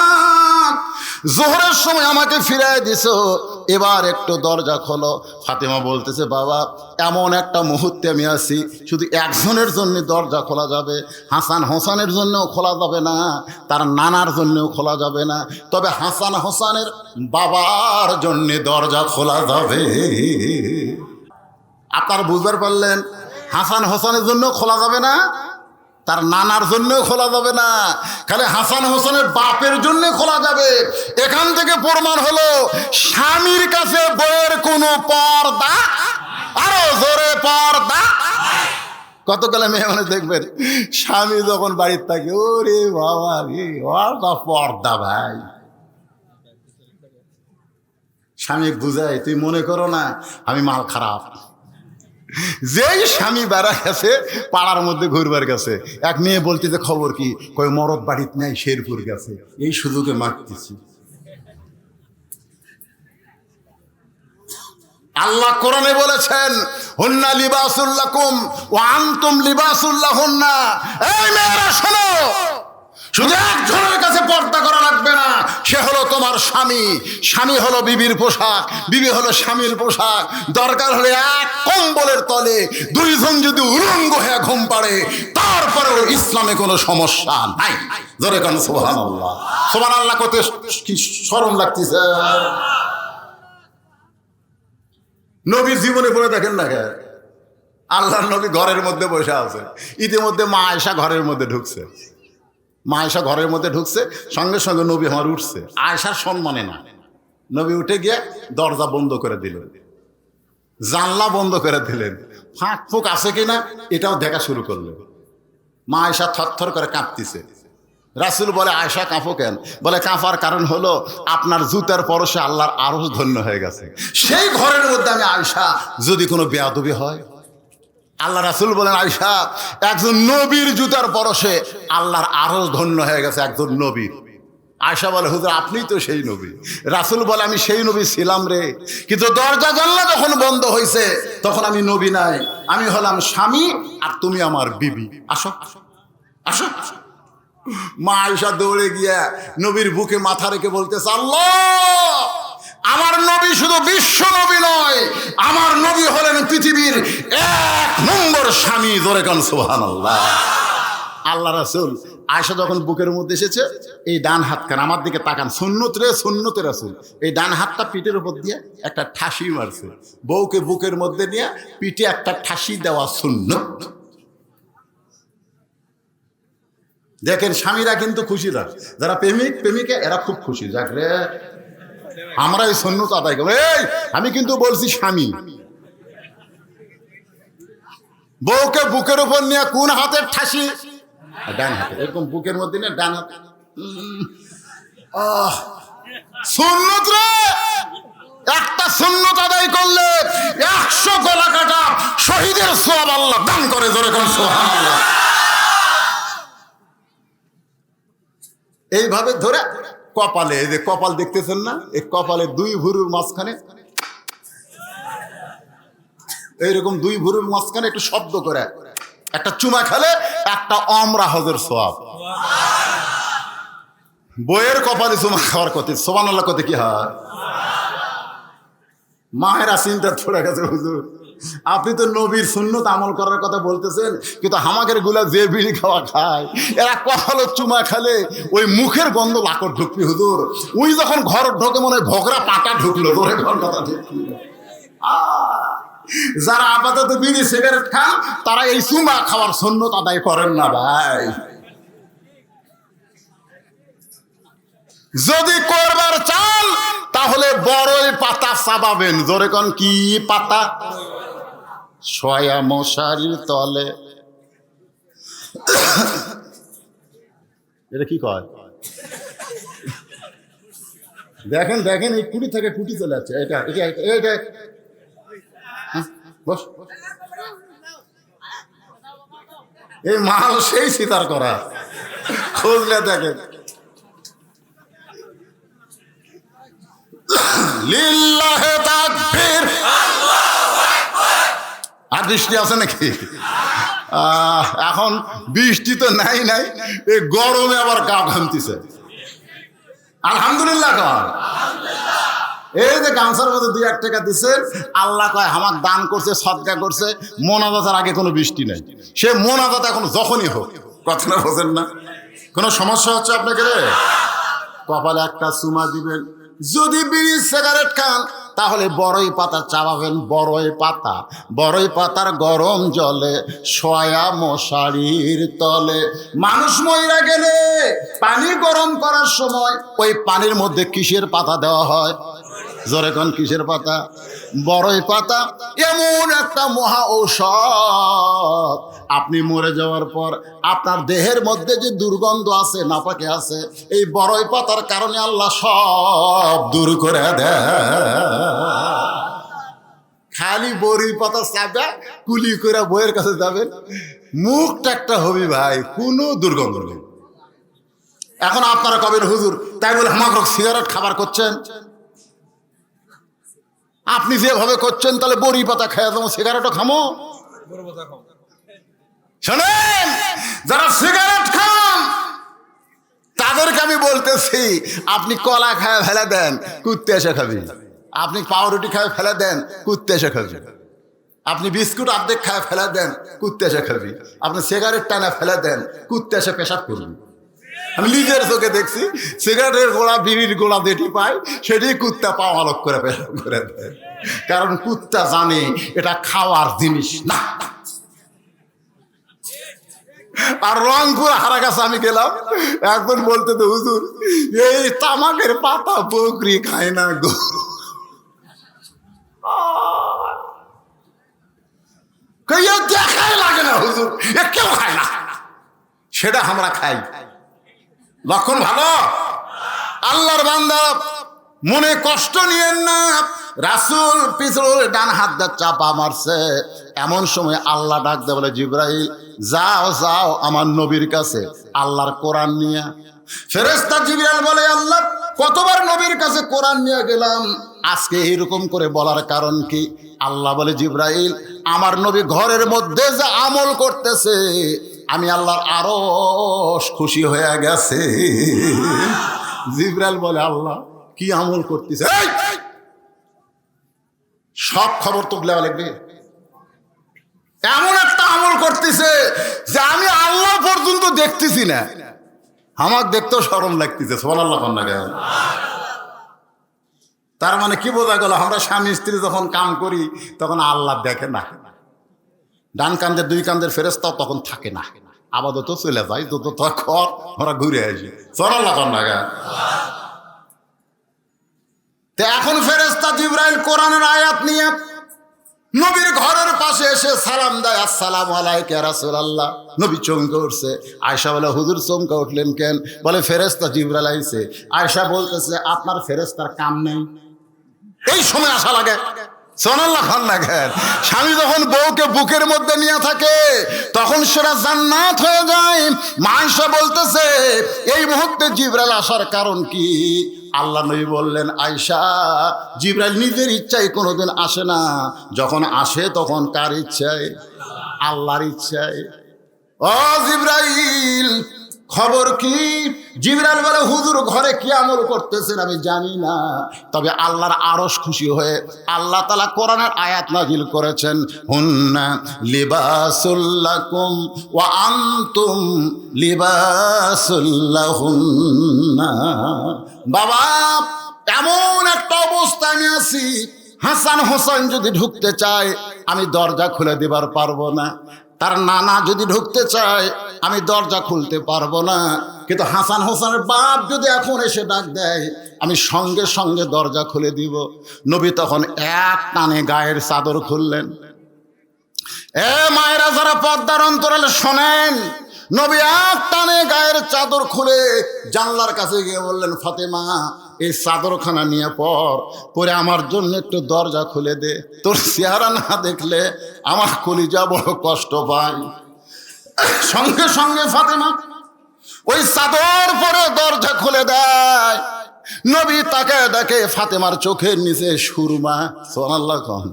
জোহরের সময় আমাকে ফিরাই দিছো, এবার একটু দরজা খোলো। ফাতেমা বলতেছে বাবা এমন একটা মুহূর্তে আমি আছি, শুধু একজনের জন্য দরজা খোলা যাবে, হাসান হোসেনের জন্যও খোলা যাবে না, তার নানার জন্যও খোলা যাবে না, তবে হাসান হোসেনের বাবার জন্যে দরজা খোলা যাবে। আপনারা বুঝতে পারলেন? হাসান হোসেনের জন্য খোলা যাবে না, তার নানার জন্য খোলা যাবে না, খালি হাসান হোসেনের বাপের জন্য খোলা যাবে। এখান থেকে প্রমাণ হলো স্বামীর কাছে বউয়ের কোনো পর্দা, আরো জোরে পর্দা। কত কালে মেয়ে মানে দেখবেন স্বামী যখন বাড়ির থাকে ওরে বাবা রে পর্দা ভাই। স্বামী বুঝায় তুই মনে করো না আমি মাল খারাপ। যেই স্বামী বেড়া গেছে পাড়ার মধ্যে ঘুরবার গেছে, এক মেয়ে বলতেছে খবর কি, কই মরদ বাড়িতে নাই শেরপুর গেছে, এই সুযোগে মারতেছি। আল্লাহ কোরআনে বলেছেন হুন্না লিবাসুল লাকুম ওয়া আনতুম লিবাসুল লাহুন্না। এই মেয়েরা শোনো, শুধু একজনের কাছে পর্দা করা লাগবে না, সে হলো তোমার স্বামী। স্বামী হলো বিবির পোশাক, বিবি হলো স্বামীর পোশাক। দরকার হলে এক কম্বলের তলে দুইজন যদি উলঙ্গ হয়ে ঘুম পাড়ে, তারপরেও ইসলামে কোনো সমস্যা নাই। জোরে কোন সুবহানাল্লাহ। সুবহানাল্লাহ কত কি শরম লাগতেছে। নবীর জীবনে পড়ে দেখেন না, আল্লাহর নবী ঘরের মধ্যে বসে আছে, ইতিমধ্যে মা আয়েশা ঘরের মধ্যে ঢুকছে। মা আয়েশা ঘরের মধ্যে ঢুকছে, সঙ্গে সঙ্গে নবী আমার উঠছে। আয়েশার সম্মানে না, নবী উঠে গিয়ে দরজা বন্ধ করে দিলেন, জানলা বন্ধ করে দিলেন, ফাঁক ফুক আছে কিনা এটাও দেখা শুরু করলেন। মা আয়েশা থরথর করে কাঁপতেছে। রাসূল বলে, আয়েশা কাঁপো কেন? বলে, কাঁপার কারণ হলো আপনার জুতার পরশে আল্লাহর আরশ ধন্য হয়ে গেছে। সেই ঘরের মধ্যে আমি আয়েশা যদি কোনো বেয়াদবি হয়, আল্লাহ রাসূল বলেন, আয়েশা একজন নবীর জুতার পরশে আল্লাহর আরশ ধন্য হয়ে গেছে একজন নবীর। আয়েশা বলে, হুজুর আপনিই তো সেই নবী। রাসূল বলে, আমি সেই নবী ছিলাম রে, কিন্তু দরজা জানলা যখন বন্ধ হয়েছে তখন আমি নবী নাই, আমি হলাম স্বামী আর তুমি আমার বিবি। আসো আসো। মা আয়েশা দৌড়ে গিয়া নবীর বুকে মাথা রেখে বলতেছে, আল্লাহ, আমার নবী শুধু বিশ্ব নবী নয়, আমার নবী হলেন পৃথিবীর 1 নম্বর স্বামী। জোরে কান সুবহানাল্লাহ। আল্লাহ রাসূল আয়েশা যখন বুকের মধ্যে এসেছে, এই ডান হাত কান আমার দিকে তাকান, সুন্নত রে সুন্নতে রাসূল, এই ডান হাতটা পিঠের উপর দিয়ে একটা ঠাসি মারছে। বউকে বুকের মধ্যে নিয়ে পিঠে একটা ঠাসি দেওয়া সুন্নত। দেখেন স্বামীরা কিন্তু খুশি, যারা প্রেমিক প্রেমিকা এরা খুব খুশি। যাক রে, আমরা এই সুন্নত আদায় করবো। এই আমি কিন্তু বলছি স্বামী। বউকে বুকের উপর নিয়ে কোন হাতের ঠাসি? ডান হাতে, এরকম বুকের মধ্যে নিয়ে ডান হাতে। সুন্নত রে, একটা সুন্নত আদায় করলে 100 গলা কাটা শহীদের সওয়াব আল্লাহ দান করে। জোরে কোন সুবহানাল্লাহ। এইভাবে ধরে কপালে, এই যে কপাল দেখতেছেন না, এই কপালে 2 ভুরুর মাঝখানে এইরকম 2 ভুরুর মাঝখানে একটু শব্দ করে একটা চুমা খেলে একটা ওমরা হজের সওয়াব। বইয়ের কপালে চুমা খাওয়ার কথা সুবহানাল্লাহ কত কি হয়। মায়েরা চিন্তা পড়ে গেছে, হুজুর আপনি তো নবীর সুন্নত আমল করার কথা বলতেছেন, কিন্তু হামাকের গুলা যে বিড়ি খাওয়া খায় এরা কপালে চুমা খেলে ওই মুখের গন্ধ লাকড় ঢুকবি হুজুর। ওই যখন ঘর ঢোকে মনে হয় ভোগরা পাটা ঢুকলো। ধরে ঘর কথা ঠিক। যারা আপাতত বিড়ি সিগারেট খান তারা এই চুমা খাওয়ার সুন্নত আদায় করেন না ভাই। যদি করবার চান তাহলে বড়ই পাতা চাবাবেন। জোরে কোন কি পাতা? শয়া মশারির তলে। এটা কি কয়? দেখেন দেখেন, এই কুটি থেকে কুটি চলে যাচ্ছে। এটা এটা এটা বস, এই মাল সেই স্বীকার করা, খুঁজলে দেখেন। লিল্লাহে তাকবীর। আর বৃষ্টি আছে নাকি? এখন বৃষ্টি তো নাই, এই গরমে আবার গা ঘামতেছে। আলহামদুলিল্লাহ কর। এই যে গামছার মধ্যে 2-1 টাকা দিচ্ছেন, আল্লাহ কয় আমার দান করছে, সদকা করছে। মোনাজাতের আগে কোনো বৃষ্টি নেই, সে মোনাজাত এখন যখনই হোক। কথা বোঝেন না? কোনো সমস্যা হচ্ছে আপনাকে রে? কপালে একটা চুমা দিবেন। যদি বিড়ি সিগারেট খান তাহলে বড়ই পাতা চাবাবেন। বড়ই পাতার গরম জলে শয়া মশারির তলে। মানুষ মইরা গেলে পানি গরম করার সময় ওই পানির মধ্যে কিসের পাতা দেওয়া হয়? জোরে কোন কিসের পাতা? বড়ই পাতা। এমন একটা মহা ঔষধ, আপনি মরে যাওয়ার পর আপনার দেহের মধ্যে যে দুর্গন্ধ আছে, নাপাকে আছে, এই বড়ই পাতার কারণে আল্লাহ সব দূর করে দেয়। খালি বড়ই পাতা চাবে, কুলি করে বইয়ের কাছে যাবেন, মুখটা একটা হবি ভাই, কোনো দুর্গন্ধ নেই। এখন আপনারা কবেন হুজুর তাই বলে আমাকে সিগারেট খাবার করছেন? আপনি যেভাবে করছেন তাহলে বড়ি পাতা খেয়ে দেবো, সিগারেটও খামো। শোনেন, যারা সিগারেট খান তাদেরকে আমি বলতেছি, আপনি কলা খায় ফেলে দেন, কুত্তে এসে খাবি। আপনি পাউরুটি খায় ফেলে দেন, কুত্তে এসে খাবি। আপনি বিস্কুট অর্ধেক খায় ফেলে দেন, কুত্তে এসে খাবি। আপনি সিগারেট টানা ফেলে দেন, কুত্তে এসে পেশাব করবি। আমি নিজের চোখে দেখছি, সিগারেটের গোড়া, বিড়ির গোড়া যেটি পায় সেটি কুত্তা পাও আলোক করে পেশাব করে দেয়। কারণ কুত্তা জানে এটা খাওয়ার জিনিস না। আর রংপুর হারাগাছে আমি গেলাম, এখন বলতে তো হুজুর এই তামাকের পাতা বকরি খায় না গো। দেখাই লাগে না হুজুর, এ কেউ খায় না, সেটা আমরা খাই। লক্ষণ ভালো। আল্লাহর বান্দা মনে কষ্ট নিয়েন না। রাসূল পিছনে ডান হাত দিয়ে চাপা মারছে, এমন সময় আল্লাহ ডাক দেয়, বলে জিবরাইল যাও যাও আমার নবীর কাছে আল্লাহর কোরআন নিয়ে। ফেরেশতা জিবরাইল বলে আল্লাহ কতবার নবীর কাছে কোরআন নিয়ে গেলাম, আজকে এরকম করে বলার কারণ কি? আল্লাহ বলে জিবরাইল আমার নবী ঘরের মধ্যে যে আমল করতেছে আমি আল্লাহর আরো খুশি হয়ে গেছে। জিবরাইল বলে আল্লাহ কি আমল করতেছে? সব খবর তো লাগবে। এমন একটা আমল করতেছে যে আমি আল্লাহ পর্যন্ত দেখতেছি না, আমার দেখতেও শরম লাগতেছে। সুবহানাল্লাহ কন্যা কেন? তার মানে কি বোঝা গেল? আমরা স্বামী স্ত্রী যখন কাম করি তখন আল্লাহ দেখে না, ডান কান্দের দুই কান্দের ফেরেশতাও তখন থাকে না, আপাতত চলে যায়, তো তখন আমরা ঘুরে আসি। সুবহানাল্লাহ কন্যা কেন? এখন ফেরেশতা জিবরাইল কোরআনের আয়াত নিয়ে নবীর ঘরের পাশে এসে সালাম দেয়, আসসালামু আলাইকা ইয়া রাসূলুল্লাহ। নবী চমকে উঠছে। আয়েশা বলে হুজুর চমকে উঠলেন কেন? বলে ফেরেশতা জিবরাইল আইছে। আয়েশা বলতেছে আপনার ফেরেশতার কাম নেই, এই সময় আসা লাগে। সুবহানাল্লাহ খান না কেন? স্বামী যখন বউকে বুকের মধ্যে নিয়ে থাকে তখন সেটা জান্নাত হয়ে যায়। মা আয়েশা বলতেছে এই মুহূর্তে জিবরাইল আসার কারণ কি? আল্লাহ নবী বললেন আয়েশা জিবরাইল নিজের ইচ্ছায় কোনোদিন আসে না, যখন আসে তখন কার ইচ্ছায়? আল্লাহর ইচ্ছায়। ও জিবরাইল খবর কি? জিবরাইল বলে হুজুর ঘরে কি আমল করতেছেন আমি জানি না, তবে আল্লাহর আরশ খুশি হয়ে আল্লাহ তাআলা কোরআনের আয়াত নাজিল করেছেন, হুন্না লিবাসুল লাকুম ওয়া আনতুম লিবাসুল লাহুন্না। বাবা এমন একটা অবস্থায় আমি আছি, হাসান হোসেন যদি ঢুকতে চায় আমি দরজা খুলে দেবার পারবো না, তার নানা যদি ঢুকতে চায় আমি দরজা খুলতে পারবো না, কিন্তু হাসান হোসেনের বাপ যদি এখন এসে ডাক দেয় আমি সঙ্গে সঙ্গে দরজা খুলে দিব। নবী তখন এক টানে গায়ের চাদর খুললেন। এ মায়েরা যারা পর্দার অন্তরালে শোনেন, নবী এক টানে গায়ের চাদর খুলে জানলার কাছে গিয়ে বললেন ফাতেমা এই চাদরখানা নিয়ে পরে আমার জন্য একটু দরজা খুলে দে, তোর চেহারা না দেখলে আমার কলিজা বড় কষ্ট পায়। সঙ্গে সঙ্গে ফাতেমা ওই চাদর পরে দরজা খুলে দেয়। নবী তাকে দেখে ফাতেমার চোখের নিচে সুরমা। সুবহানাল্লাহ খান।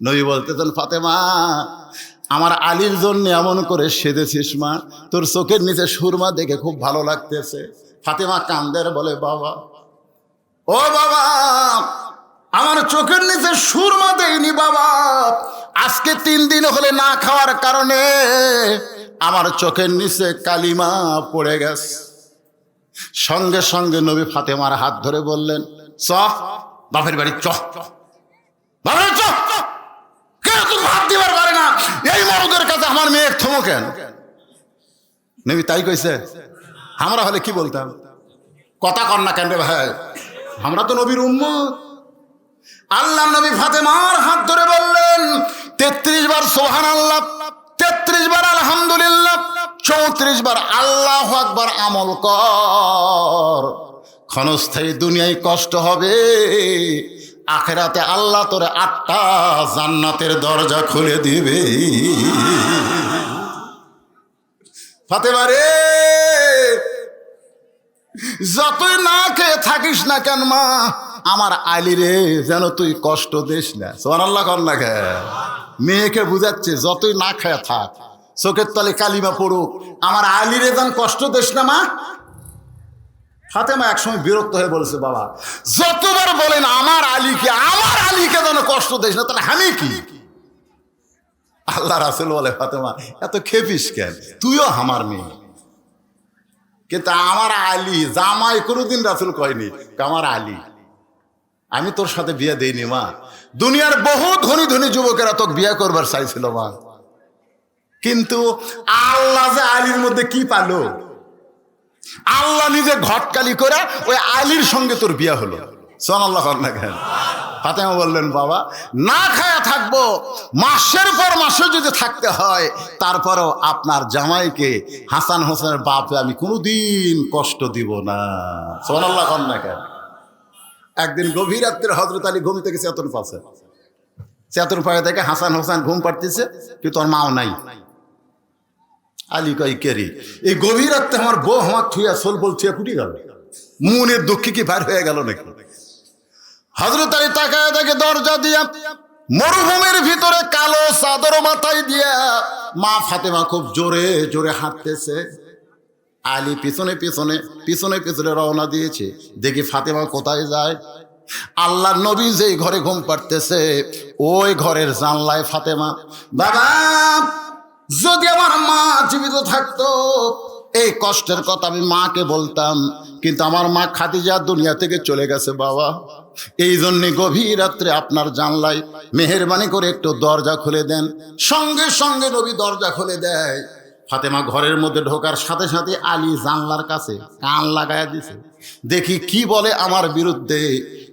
নবী বলতেছেন ফাতেমা আমার আলীর জন্য এমন করে সেজেছিস মা, তোর চোখের নিচে সুরমা দেখে খুব ভালো লাগতেছে। ফাতেমা কান্দের বলে বাবা, ও বাবা আমার চোখের নিচে সুরমা দেয়নি বাবা, আজকে 3 দিন হলে না খাওয়ার কারণে আমার চোখের নিচে কালিমা পড়ে গেছে। সঙ্গে সঙ্গে নবী ফাতেমার হাত ধরে বললেন চ বাপের বাড়ি চ, বাপের চ, কেন তোর হাত দিবার পারে না, এই মরদের কাছে আমার মেয়ে থমো কেন? নবী তাই কইছে। আমরা হলে কি বলতাম? কথা কর না কেন রে ভাই, আমরা তো নবীর উম্মত। আল্লাহ নবী ফাতেমার হাত ধরে বললেন 33 বার সুবহানাল্লাহ, 33 বার আলহামদুলিল্লাহ, 34 বার আল্লাহু আকবার আমল কর। ক্ষণস্থায়ী দুনিয়ায় কষ্ট হবে, আখেরাতে আল্লাহ তোরে 8টা জান্নাতের দরজা খুলে দিবে। ফাতেমা রে যতই না খেয়ে থাকিস না কেন মা, আমার আলী রে যেন তুই কষ্ট দিস না। সুবহানাল্লাহ কর না খে। মেয়েকে বুঝাচ্ছে যতই না খেয়ে থাক, চোখের তলে কালিমা পড়ুক, আমার আলী রে যেন কষ্ট দিস না মা। ফাতেমা একসময় বিরক্ত হয়ে বলেছে, বাবা যতবার বলেন আমার আলীকে যেন কষ্ট দিস না, তাহলে আমি কি? আল্লাহ রাসূল বলে, ফাতেমা এত খেপিস কেন, তুইও আমার মেয়ে। কিন্তু আমার আলী জামাই কোনোদিন রাসূল কয়নি, আমার আলী, আমি তোর সাথে বিয়ে দেইনি মা। দুনিয়ার বহু ধনী ধনী যুবকেরা তোকে বিয়ে করবার চাইছিল মা, কিন্তু আল্লাহ যে আলীর মধ্যে কি পালো, আল্লাহ নিজে ঘটকালি করে ওই আলীর সঙ্গে তোর বিয়ে হলো। সুবহানাল্লাহ না কেন? ফাতেমা বললেন, বাবা না খায়া থাকবো, মাসের পর মাসে যদি থাকতে হয়, তারপরও আপনার জামাইকে হাসান হোসেনের বাপে আমি কোনোদিন কষ্ট দিব না। সুবহানাল্লাহ না কেন? একদিন গভীর রাত্রে হযরত আলী ঘুম থেকে চেতন পায়ে দেখে হাসান হোসেন ঘুম পাড়তেছে, কিন্তু ওর মাও নাই। আলী কই কেরি, এই গভীর রাত্রে আমার বউ আমার থুইয়া সোল বল থুইয়া কুটি গেল, মনের দুঃখে কি ভার হয়ে গেল নাকি? হযরত আলী তাকায় দেখে দরজা দিয়া মরুভূমির ভিতরে কালো চাদর মাথায় দিয়া মা ফাতেমা খুব জোরে জোরে হাঁটতেছে। আলী পিছনে পিছনে পিছনে পিছনে রওনা দিয়েছে। দেখি ফাতেমা কোথায় যায়? আল্লাহর নবী যেই ঘরে ঘুম পাড়তেছে ওই ঘরের জানলায় ফাতেমা। বাবা যদি আমার মা জীবিত থাকতো এই কষ্টের কথা আমি মাকে বলতাম, কিন্তু আমার মা খাদিজা দুনিয়া থেকে চলে গেছে বাবা। এই জন্যে গভীর রাত্রে আপনার জানলায় মেহেরবানি করে একটু দরজা খুলে দেন। সঙ্গে সঙ্গে নবী দরজা খুলে দেয়। ফাতেমা ঘরের মধ্যে ঢোকার সাথে সাথে আলী জানলার কাছে কান লাগায়া দিছে। দেখি কি বলে আমার বিরুদ্ধে।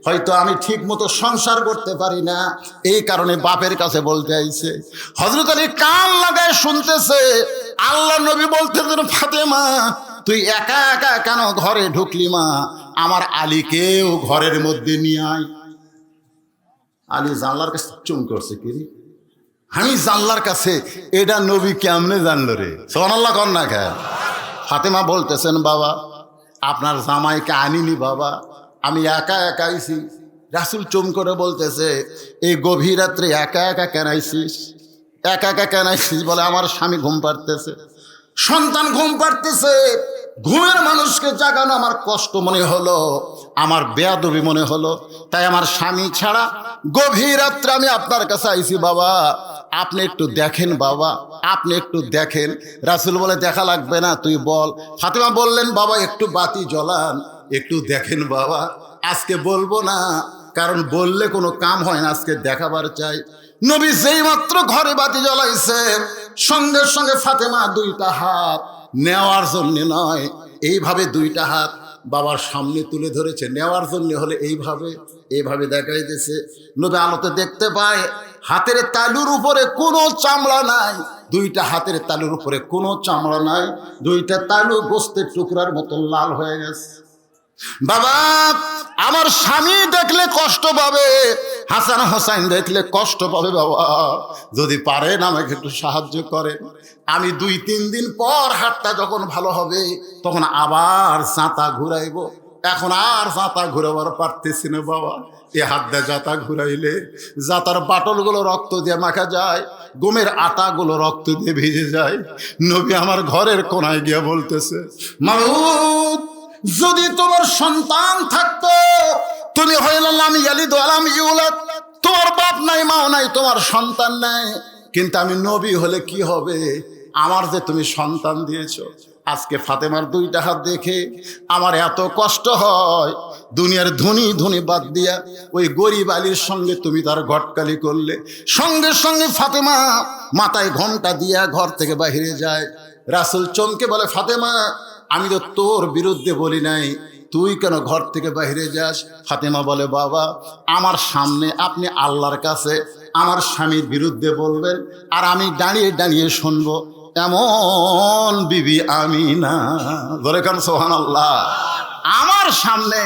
হয়তো আমি ঠিক মতো সংসার করতে পারি না, এই কারণে বাপের কাছে বলতে আইছে। হযরত আলী কান লাগায় শুনতেছে। আল্লাহ নবী বলতেছেন, ফাতেমা তুই একা একা কেন ঘরে ঢুকলি মা? আমার আলীকেও ঘরের মধ্যে নিয়ে আয়। আলী জানলার কাছে চুম করছে, কি রে আমি জানলার কাছে, এটা নবী কেমনে জানলো রে? সুবহানাল্লাহ কর না কেন? ফাতেমা বলতেছেন, বাবা আপনার জামাইকে আনিনি বাবা, আমি একা একা আইছি। রাসূল চুম করে বলতেছে, এই গভীর রাত্রে একা একা কেন আইছিস? একা একা কেন আইছিস? বলে আমার স্বামী ঘুম পাড়তেছে, সন্তান ঘুম পাড়তেছে। ঘুমের মানুষকে জাগানো আমার কষ্ট মনে হলো, আমার বেয়াদবি মনে হলো, তাই আমার স্বামী ছাড়া গভীর রাত্রে আমি আপনার কাছে আইছি বাবা, আপনি একটু দেখেন বাবা, আপনি একটু দেখেন। রাসূল বলে, দেখা লাগবে না, তুই বল। ফাতেমা বললেন, বাবা একটু বাতি জ্বলান, একটু দেখেন বাবা। আজকে বলবো না, কারণ বললে কোনো কাম হয় না, আজকে দেখাবার চাই। নবী যেই মাত্র ঘরে বাতি জ্বলাইছে, সঙ্গে সঙ্গে ফাতেমা দুইটা হাত নেওয়ার জন্য নয়, এইভাবে দুইটা হাত বাবার সামনে তুলে ধরেছে। নেওয়ার জন্য হলে এইভাবে এইভাবে দেখাই দিয়েছে। নবী আলোতে দেখতে পায় হাতের তালুর উপরে কোনো চামড়া নাই। দুইটা হাতের তালুর উপরে কোনো চামড়া নাই, দুইটা তালু গোস্তের টুকরার মতো লাল হয়ে গেছে। বাবা আমার স্বামী দেখলে কষ্ট পাবে, হাসান হোসেন দেখলে কষ্ট পাবে বাবা, যদি পারেন আমাকে একটু সাহায্য করেন। আমি 2-3 দিন পর হাতটা যখন ভালো হবে তখন আবার জাঁতা ঘুরাইবো। এখন আর জাঁতা ঘুরাবার পারতেছি না বাবা। এ হাত দিয়ে জাঁতা ঘুরাইলে জাঁতার বাটলগুলো রক্ত দিয়ে মাখা যায়, গমের আটাগুলো রক্ত দিয়ে ভিজে যায়। নবী আমার ঘরের কোনায় গিয়ে বলতেছে, মাবুদ যদি তোমার সন্তান থাকতো, তুমি হইলাম ইয়ালিদ ওয়ালাম ইউলাদ, তোমার বাপ নাই মাও নাই, তোমার সন্তান নাই, কিন্তু আমি নবী হলে কি হবে? আমার যে তুমি সন্তান দিয়েছো। আজকে ফাতেমার দুইটা হাত দেখে আমার এত কষ্ট হয়। দুনিয়ার ধনী ধনী বাদ দিয়া ওই গরিব আলীর সঙ্গে তুমি তার ঘটকালি করলে। সঙ্গে সঙ্গে ফাতেমা মাথায় ঘোমটা দিয়া ঘর থেকে বাহিরে যায়। রাসূল চমকে বলে, ফাতেমা আমি তো তোর বিরুদ্ধে বলি নাই, তুই কেন ঘর থেকে বাইরে যাস? ফাতেমা বলে, বাবা আমার সামনে আপনি আল্লাহর কাছে আমার স্বামীর বিরুদ্ধে বলবেন, আর আমি দাঁড়িয়ে দাঁড়িয়ে শুনবো, এমন বিবি আমি না। বলে কেন সুবহানাল্লাহ? আমার সামনে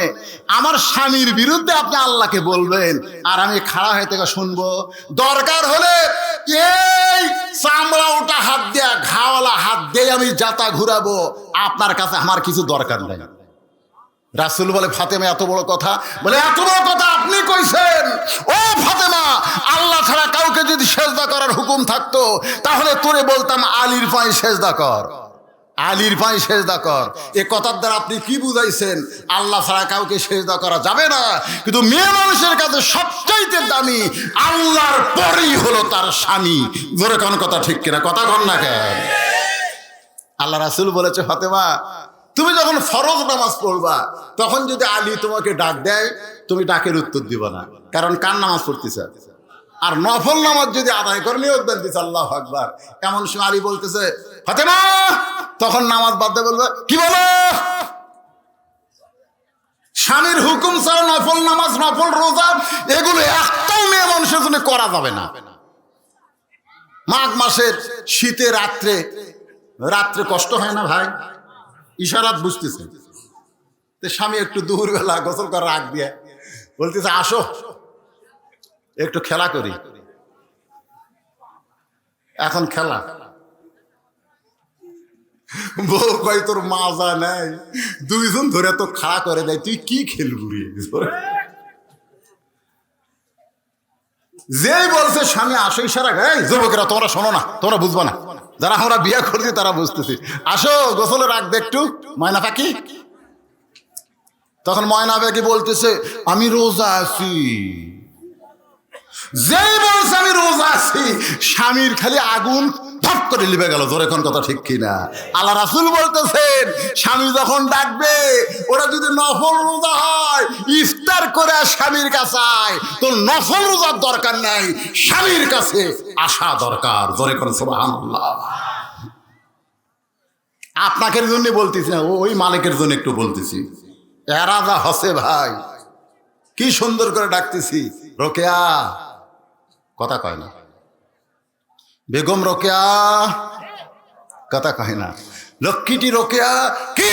আমার স্বামীর বিরুদ্ধে আপনি আল্লাহকে বলবেন, আর আমি খাড়া হয়ে থেকে শুনবো। দরকার হলে এই চামড়া ওটা হাত দিয়া ঘাওয়ালা হাত দিয়ে আমি জাতা ঘুরাবো, আপনার কাছে আমার কিছু দরকার নাই। রাসূল বলে, ফাতেমা এত বড় কথা? বলে, এত বড় কথা আপনি কইছেন? ও ফাতেমা, আল্লাহ ছাড়া কাউকে যদি সেজদা করার হুকুম থাকতো তাহলে তোরে বলতাম আলীর পায়ে সেজদা কর। আলীর পায়ে সেজদা কর, এ কথার দ্বারা আপনি কি বুঝাইছেন? আল্লাহ ছাড়া কাউকে সেজদা করা যাবে না, কিন্তু মেয়ে মানুষের কাছে সবচাইতে দামি আল্লাহর পরেই হলো তার স্বামী। জোরে কোন কথা ঠিক কিনা? কথা কন না কেন? আল্লাহ রাসূল বলেছে, ফাতেমা তুমি যখন ফরজ নামাজ পড়বা তখন যদি আলী তোমাকে ডাক দেয় তুমি ডাকের উত্তর দিবা না, কারণ কার নামাজ পড়তেছে। আর নফল নামাজ যদি আদায় করে নিয়োগ দেন দিচ্ছে আল্লাহু আকবার, এমন সময় আলী বলতেছে ফাতেমা, তখন নামাজ বাদ দিয়ে বলবে কি বলো? স্বামীর হুকুম ছাড়া নফল নামাজ, নফল রোজা এগুলো একটাও মেয়ে মানুষের জন্য করা যাবে না। মাঘ মাসের শীতে রাত্রে রাত্রে কষ্ট হয় না ভাই? ইশারাত বুঝতেছে। তো স্বামী একটু দুপুরবেলা গোসল করার আগ দিয়ে বলতেছে আসো একটু খেলা করি। এখন খেলা, বউ কয় তোর মাজা নাই, দুইজন ধরে তো খাড়া করে দেয়, তুই কি খেলবি? যেই বলছে স্বামী আসো, ইশারা, এই যুবকেরা তোমরা শোনো না, তোমরা বুঝবা না, যারা আমরা বিয়ে করছি তারা বুঝতেছি, আসো গোসলে রাখবে একটু ময়না পাখি। তখন ময়না পাখি বলতেছে আমি রোজা আছি। যেই বলছে আমি রোজা আছি, স্বামীর খালি আগুন ফট করে লিবে গেল। জোরে কোন কথা ঠিক কিনা? আল্লাহ রাসূল বলতেছেন স্বামী যখন ডাকবে, ওরা যদি নফল রোজা হয় ইফতার করে স্বামীর কাছে আয়, তোর নফল রোজার দরকার নাই, স্বামীর কাছে আসা দরকার। জোরে কোন সুবহানাল্লাহ। আপনাকে জন্য বলতেছি না, ওই মালিকের জন্য একটু বলতেছি। এরা যা হসে ভাই, কি সুন্দর করে ডাকতেছি, রোকেয়া, কথা কয় না। বেগম রোকেয়া, কথা কয় না। লক্ষ্মীটি রোকেয়া, কি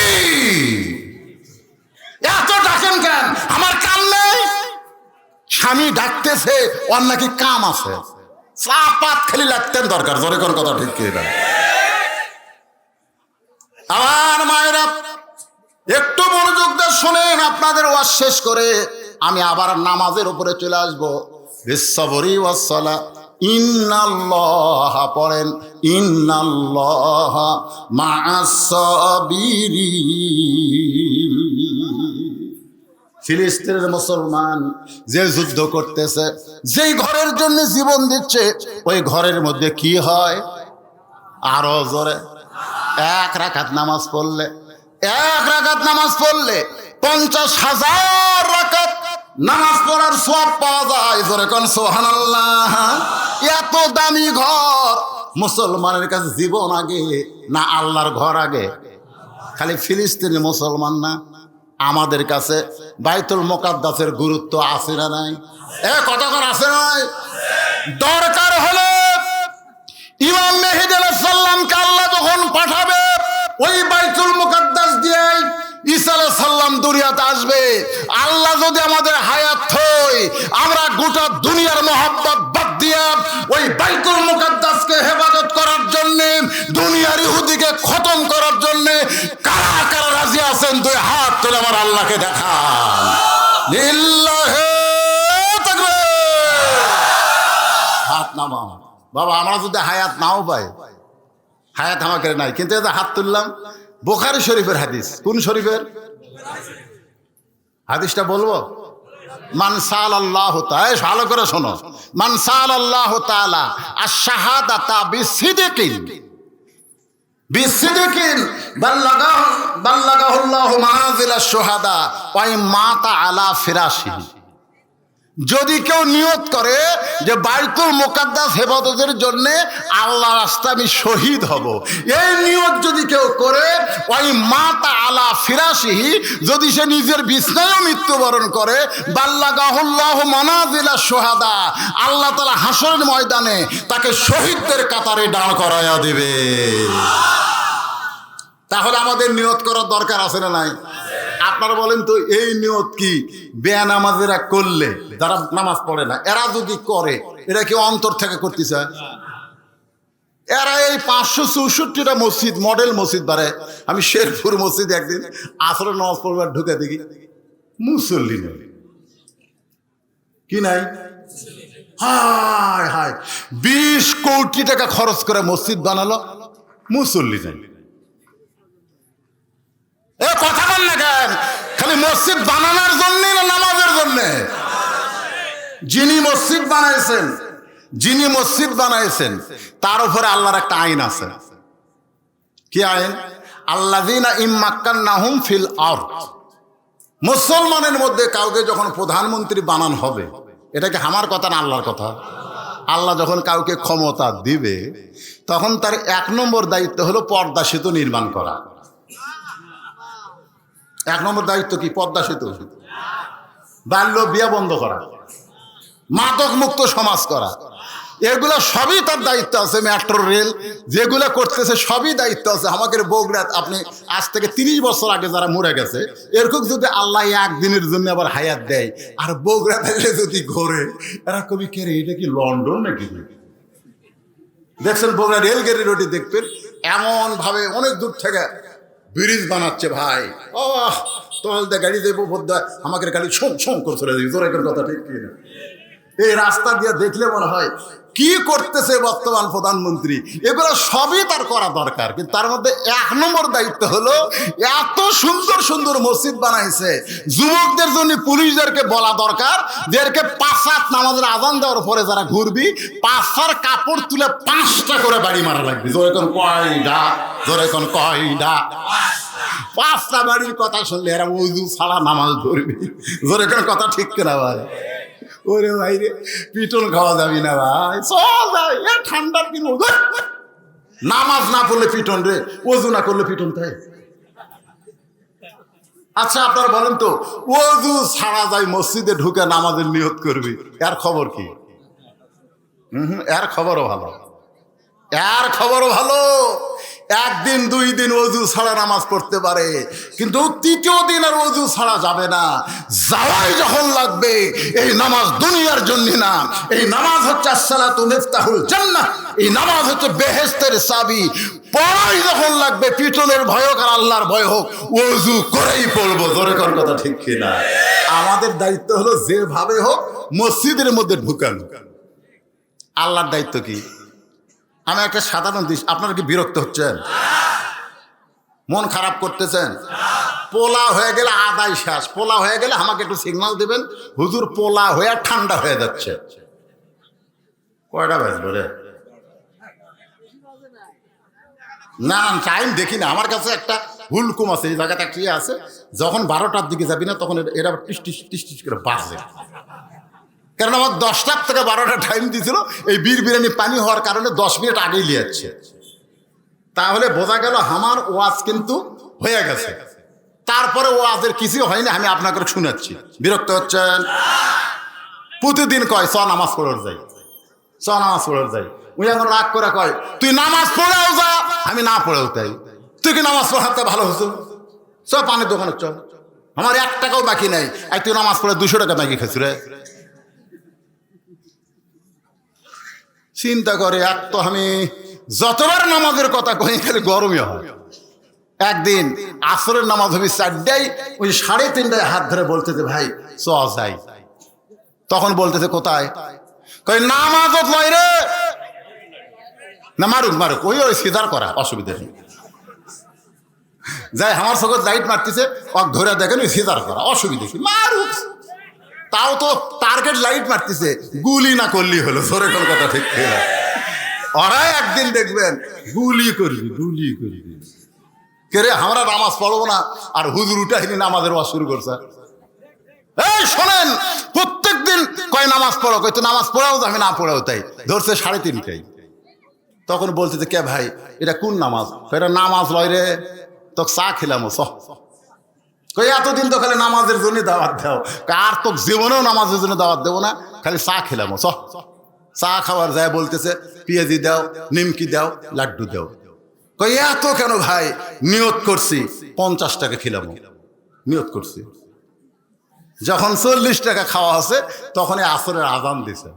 এত ডাকেন কেন? আমার কাম নেই? স্বামী ডাকতেছে, ওর নাকি কাম আছে, চা পাত খালি লাগতেন দরকার। জোরে কোন কথা ঠিক কি না? আমার মায়েরা একটু মনোযোগ দিয়ে শোনেন, আপনাদের ওয়াজ শেষ করে আমি আবার নামাজের উপরে চলে আসবো। বিসসবরি ওয়াসসালা, ইন্নাল্লাহ পড়েন, ইন্নাল্লাহ মাআস সাবিরিন। ফিলিস্তিনের মুসলমান যে যুদ্ধ করতেছে, যেই ঘরের জন্য জীবন দিচ্ছে, ওই ঘরের মধ্যে কি হয়? আরো জোরে, এক রাকাত নামাজ পড়লে, এক রাকাত নামাজ পড়লে 50,000 রাকাত নামাজ পড়ার সওয়াব পাওয়া যায়। জোরে কোন সুবহানাল্লাহ। এত দামি ঘর মুসলমানের কাছে জীবন আগে না আল্লাহর ঘর আগে? খালি ফিলিস্তিনি মুসলমান না, আমাদের কাছে বাইতুল মুকাদ্দাসের গুরুত্ব আছে না নাই? কতক্ষণ আছে নাই? দরকার হলে ইমাম মেহেদী আলাইহিস সালামকে আল্লাহ যখন পাঠাবে, ওই বাইতুল মুকাদ্দাস দিয়ে ঈসা আলাইহিস সালাম দুনিয়াতে আসবে। আল্লাহ যদি আমাদের হায়াত হয়, আমরা গোটা দুনিয়ার মহব্বত বাদ দিয়া ওই বাইতুল মুকাদ্দাসকে হেফাজত করার জন্য, দুনিয়ার ইহুদিকে খতম করার জন্য কারা কারা রাজি আছেন? দুই হাত তুলে আমার আল্লাহকে দেখান। লিল্লাহি তাকবীর। হাত নামাও বাবা। আমরা যদি হায়াত নাও পাই, হায়াত আমাকে নাই, কিন্তু হাত তুললাম। বুখারী শরীফের হাদিস। কোন শরীফের হাদিসটা বলবো? মান সাআলাল্লাহু তাআলা, ভালো করে শোনো, মান সাআলাল্লাহু তাআলা আশ-শাহাদাতা বিসিদকিন, বিসিদকিন বাল্লাগাহুল্লাহু মানাজিলাশ শুহাদা ওয়া মাতা আলা ফিরাশিহি। যদি কেউ নিয়ত করে যে বাইতুল মুকাদ্দাস হেফাজতের জন্য আল্লাহ রাস্তায় আমি শহীদ হব, এই নিয়ত যদি কেউ করে, ওই মাতা আলা ফিরাশিহি, যদি সে নিজের বিছানায়ও মৃত্যুবরণ করে, বাল্লাগাহুল্লাহু মানাজিলাশ শুহাদা, আল্লাহ তাআলা হাসরের ময়দানে তাকে শহীদদের কাতারে দাঁড় করায়া দিবে। তাহলে আমাদের নিয়ত করার দরকার আছে না নাই? আপনারা বলেন তো, এই নিয়ত কি বেনামাজিরা করলে, যারা নামাজ পড়ে না, এরা যদি করে, এরা কি অন্তর থেকে করতে চায়? এরা এই 564টা মসজিদ, মডেল মসজিদ বারে। আমি শেরপুর মসজিদ একদিন আসরে নামাজ পড়বার ঢুকে দেখি মুসল্লি নেই। কি নাই? হায় হায়, 20 কোটি টাকা খরচ করে মসজিদ বানালো, মুসল্লি নেই। এ কথা বল না কেন? খালি মসজিদ বানানোর জন্য না নামাজের জন্য? যিনি মসজিদ বানাইছেন তার উপরে আল্লাহর একটা আইন আছে। কি আইন? আল্লাযীনা ইম্মাক্কান্নাহুম ফিল আরদ। মুসলমানের মধ্যে কাউকে যখন প্রধানমন্ত্রী বানানো হবে, এটা কি আমার কথা না আল্লাহর কথা? আল্লাহ যখন কাউকে ক্ষমতা দিবে তখন তার 1 নম্বর দায়িত্ব হলো পর্দা সেতু নির্মাণ করা। 1 নম্বর দায়িত্ব কি? পর্দা সেতু। বাল্য বিয়ে বন্ধ করা, মাদক মুক্ত সমাজ করা, এগুলো সবই তার দায়িত্ব আছে। মেট্রো রেল যেগুলো করতেছে সবই দায়িত্ব আছে। আমাদের বগুড়া, আপনি আজ থেকে 30 বছর আগে যারা মরে গেছে, এরকম যদি আল্লাহ একদিনের জন্য আবার হায়াত দেয় আর বগুড়া থাকলে যদি ঘোরে, এরা কবি কে রে, এটা কি লন্ডন নাকি? দেখছেন বগুড়া রেলগেটের রোডে দেখবেন এমন ভাবে অনেক দূর থেকে ব্রিজ বানাচ্ছে ভাই। ও তল দিয়ে গাড়ি দেবো বোধ, আমাকে গাড়ি ছং ছং করে চলে যাবে। তোর একটা কথা ঠিক কিনা? এই রাস্তা দিয়ে দেখলে মনে হয় কি করতেছে বর্তমান প্রধানমন্ত্রী, এগুলো সবই তার করা দরকার। কিন্তু তার মধ্যে 1 নম্বর দায়িত্ব হলো এত সুন্দর সুন্দর মসজিদ বানাইছে, যুবকদের জন্য পুলিশদেরকে বলা দরকার যাদেরকে 5 ওয়াক্ত নামাজের আযান দেওয়ার পরে যারা ঘুরবি 5টার কাপড় তুলে 5টা করে বাড়ি মারা লাগবে। জোরে কোন কয়ডা? জোরে কোন কয়ডা? 5টা বাড়ির কথা শুনলে এরা ওযু ছাড়া নামাজ ধরবি। জোরে কোন কথা ঠিক কিনা ভাই? ওরে ভাই রে, পিটন খাওয়া যাবি না ভাই। চল যাই, ঠান্ডার দিন নামাজ না পড়লে পিটন রে, ওযু না করলে পিটন তাই। আচ্ছা আপনারা বলেন তো, ওযু ছাড়া যাই মসজিদে ঢুকে নামাজের নিয়ত করবি, এর খবর কি? এর খবরও ভালো। 1 দিন 2 দিন ওযু ছাড়া নামাজ পড়তে পারে, কিন্তু 3য় দিন আর ওযু ছাড়া যাবে না। যাওয়াই যখন লাগবে, এই নামাজ দুনিয়ার জন্য না, এই নামাজ হচ্ছে আসসালাতু মিফতাহুল জান্নাহ, এই নামাজ হচ্ছে বেহেশতের চাবি। পড়াই যখন লাগবে, পিটনের ভয় হোক আর আল্লাহর ভয় হোক, ওযু করেই পড়বো। জোরে কোন কথা ঠিক কিনা? আমাদের দায়িত্ব হলো যেভাবে হোক মসজিদের মধ্যে ঢুকানো। আল্লাহর দায়িত্ব কি? আমি একটা সাধারণ দিস, আপনারা কি বিরক্ত হচ্ছেন? মন খারাপ করতেছেন? পোলা হয়ে গেলে আদায় শেষ। পোলা হয়ে গেলে আমাকে একটু সিগন্যাল দিবেন, হুজুর পোলা হয়ে ঠান্ডা হয়ে যাচ্ছে। কয়টা বাজলো রে? না টাইম দেখি না, আমার কাছে একটা হুলকুম আছে, এই জায়গাতে একটা আছে, যখন 12টার দিকে যাবি না তখন এরা টিস করে বাজে। কারণ আমার 10টার থেকে 12টা টাইম দিয়েছিল, এই বিরিয়ানি পানি হওয়ার কারণে 10 মিনিট আগেই লিয়াচ্ছে। তাহলে বোঝা গেল আমার ওয়াজ কিন্তু হয়ে গেছে। তারপরে ওয়াজের কিছু হয়নি, আমি আপনাকে শুনাচ্ছি। বিরক্ত হচ্ছেন? প্রতিদিন কয় চ নামাজ পড়ে যাই। উনি এখন রাগ করে কয় তুই নামাজ পড়েও যা, আমি না পড়েও তাই। তুই কি নামাজ পড়াতে ভালো হতো? চ পানির দোকানে চল, আমার 1 টাকাও বাকি নাই, আর তুই নামাজ পড়ে 200 টাকা বাকি খাচ্ছি রে। চিন্তা করে, এক তো আমি যতবার নামাজের কথা কই খালি গরমই হয়। একদিন আসরের নামাজ হবে 4টায়, ওই 3:30টায় হাত ধরে বলতেছে ভাই চ যাই। তখন বলতেছে কোথায়? কই নামাজ লয় রে। না মারুক ওই সিজার করা, অসুবিধা নেই। যাই আমার চোখে লাইট মারতেছে, ধরে দেখেন ওই সিজার করা, অসুবিধা কি? মারুক, তাও তো টার্গেট লাইট মারতেছে, গুলি না করলি হলো। জোরে কোন কথা ঠিক কিনা? ওরা একদিন দেখবেন গুলি করবি। কে রে, আমরা নামাজ পড়বো না আর হুজুর উঠাইনি নামাজের ওয়াজ শুরু করছে। এই শোনেন, প্রত্যেক দিন কয় নামাজ পড়ো, কয় তো নামাজ পড়াও তো, আমি না পড়াও তাই। ধরছে 3:30টায়। তখন বলতেছে কে ভাই এটা কোন নামাজ? এটা নামাজ লয় রে, তো চা খেলাম। কই এতদিন তো খালি নামাজের জন্য দাওয়াত দাও, আর তো জীবনেও নামাজের জন্য দাওয়াত দেবো না, খালি চা খেলাম। চা খাওয়ার যায় বলতেছে পেঁয়াজি দাও, নিমকি দাও, লাড্ডু দাও। কই এত কেন ভাই? নিয়ত করছি 50 টাকা খেলাম, নিয়ত করছি। যখন 40 টাকা খাওয়া আছে তখন আসরের আজান দিছে।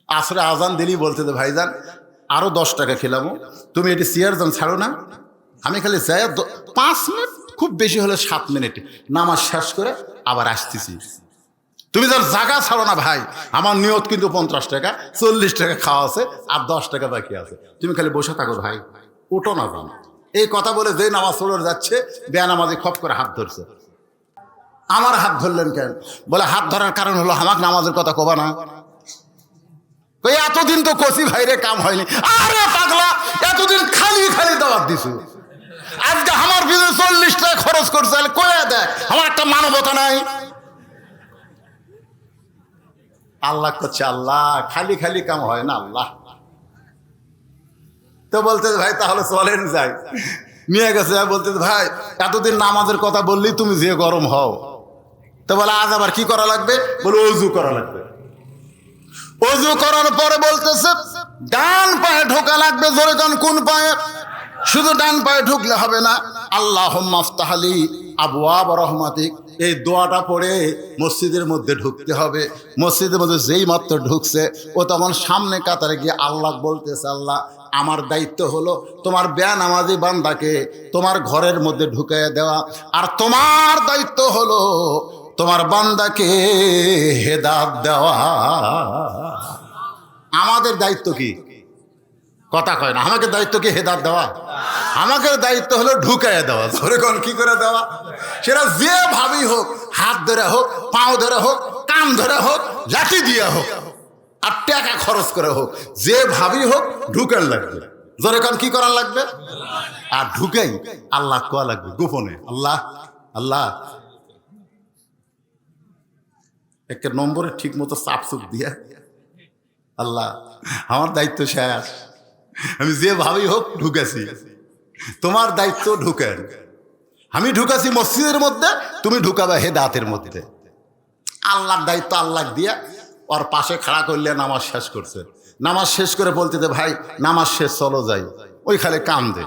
আসরে আজান দিলেই বলতেছে ভাইজান আরো 10 টাকা খেলাম, তুমি এটি চেয়ার যান ছাড়ো না। আমি খালি যাই 5 মিনিট, খুব বেশি হলে 7 মিনিট নামাজ শেষ করে আবার আসতেছি। তুমি যার জায়গা ছাড়ো না ভাই, আমার নিয়ত কিন্তু 50 টাকা, 40 টাকা খাওয়া আছে আর 10 টাকা বাকি আছে। তুমি খালি বসে থাকো ভাই, ওঠো না। এই কথা বলে যে নামাজ পড়ে যাচ্ছে, বেনামাজি খপ করে হাত ধরছে। আমার হাত ধরলেন কেন? বলে হাত ধরার কারণ হলো আমাকে নামাজের কথা কবা না। এতদিন তো কষি ভাইরে কাম হয়নি। আরে পাগলা, এতদিন খালি খালি দাওয়াত দিছু, আজকে আমার বিজনেস 40 টাকা খরচ করছে, কয়ে দেখ আমার একটা মানবতা নাই। আল্লাহ করছে, আল্লাহ খালি খালি কাম হয় না আল্লাহ। তো বলতে ভাই তাহলে চলেন যাই। নিয়ে গেছে, বলতে ভাই এতদিন নামাজের কথা বললি তুমি যে গরম হও। তো বলে আজ আবার কি করা লাগবে? বলে অজু করা লাগবে। অজু করার পরে বলতেছে ডান পায়ে ঢোকা লাগবে। জোরে কান, কোন পায়ে? শুধু ডান পায়ে ঢুকলে হবে না। আল্লাহুম্মা আফতাহ লি আবওয়াব রহমাতিক, এই দোয়াটা পড়ে মসজিদের মধ্যে ঢুকতে হবে। মসজিদের মধ্যে যেই মাত্র ঢুকছে ও তখন সামনে কাতারে গিয়ে আল্লাহ বলতেছে, আল্লাহ আমার দায়িত্ব হলো তোমার বেনামাজি বান্দাকে তোমার ঘরের মধ্যে ঢুকিয়ে দেওয়া, আর তোমার দায়িত্ব হলো তোমার বান্দাকে হেদায়েত দেওয়া। আমাদের দায়িত্ব কি? কথা কয় না। আমাকে দায়িত্ব কি হেদায়েত দেওয়া? আমাকে দায়িত্ব হলো ঢুকাইয়া দেওয়া। ধরে কোন কি করে দেওয়া? সেটা যে ভাবি হোক, হাত ধরে হোক, পাও ধরে হোক, কান ধরে হোক, লাঠি দিয়ে হোক, আর টাকা খরচ করে হোক, যে ভাবি হোক ঢুকান লাগবে। ধরে কোন কি করার লাগবে? আর ঢুকাই আল্লাহ কোয়া লাগবে গোপনে। আল্লাহ আল্লাহ একটা নম্বরে ঠিক মতো চাপ চুপ দিয়া, আল্লাহ আমার দায়িত্ব শেষ, আমি যে ভাবি হোক ঢুকেছি, তোমার দায়িত্ব ঢুকেন। আমি ঢুকাছি মসজিদের মধ্যে, তুমি ঢুকাবে হেদায়েতের মধ্যে। আল্লাহর দায়িত্ব আল্লাহ দিয়া ওর পাশে খাড়া করলে নামাজ শেষ করছে। নামাজ শেষ করে বলতে দে ভাই নামাজ শেষ, চলো যাই। ওই খালে কান্দে।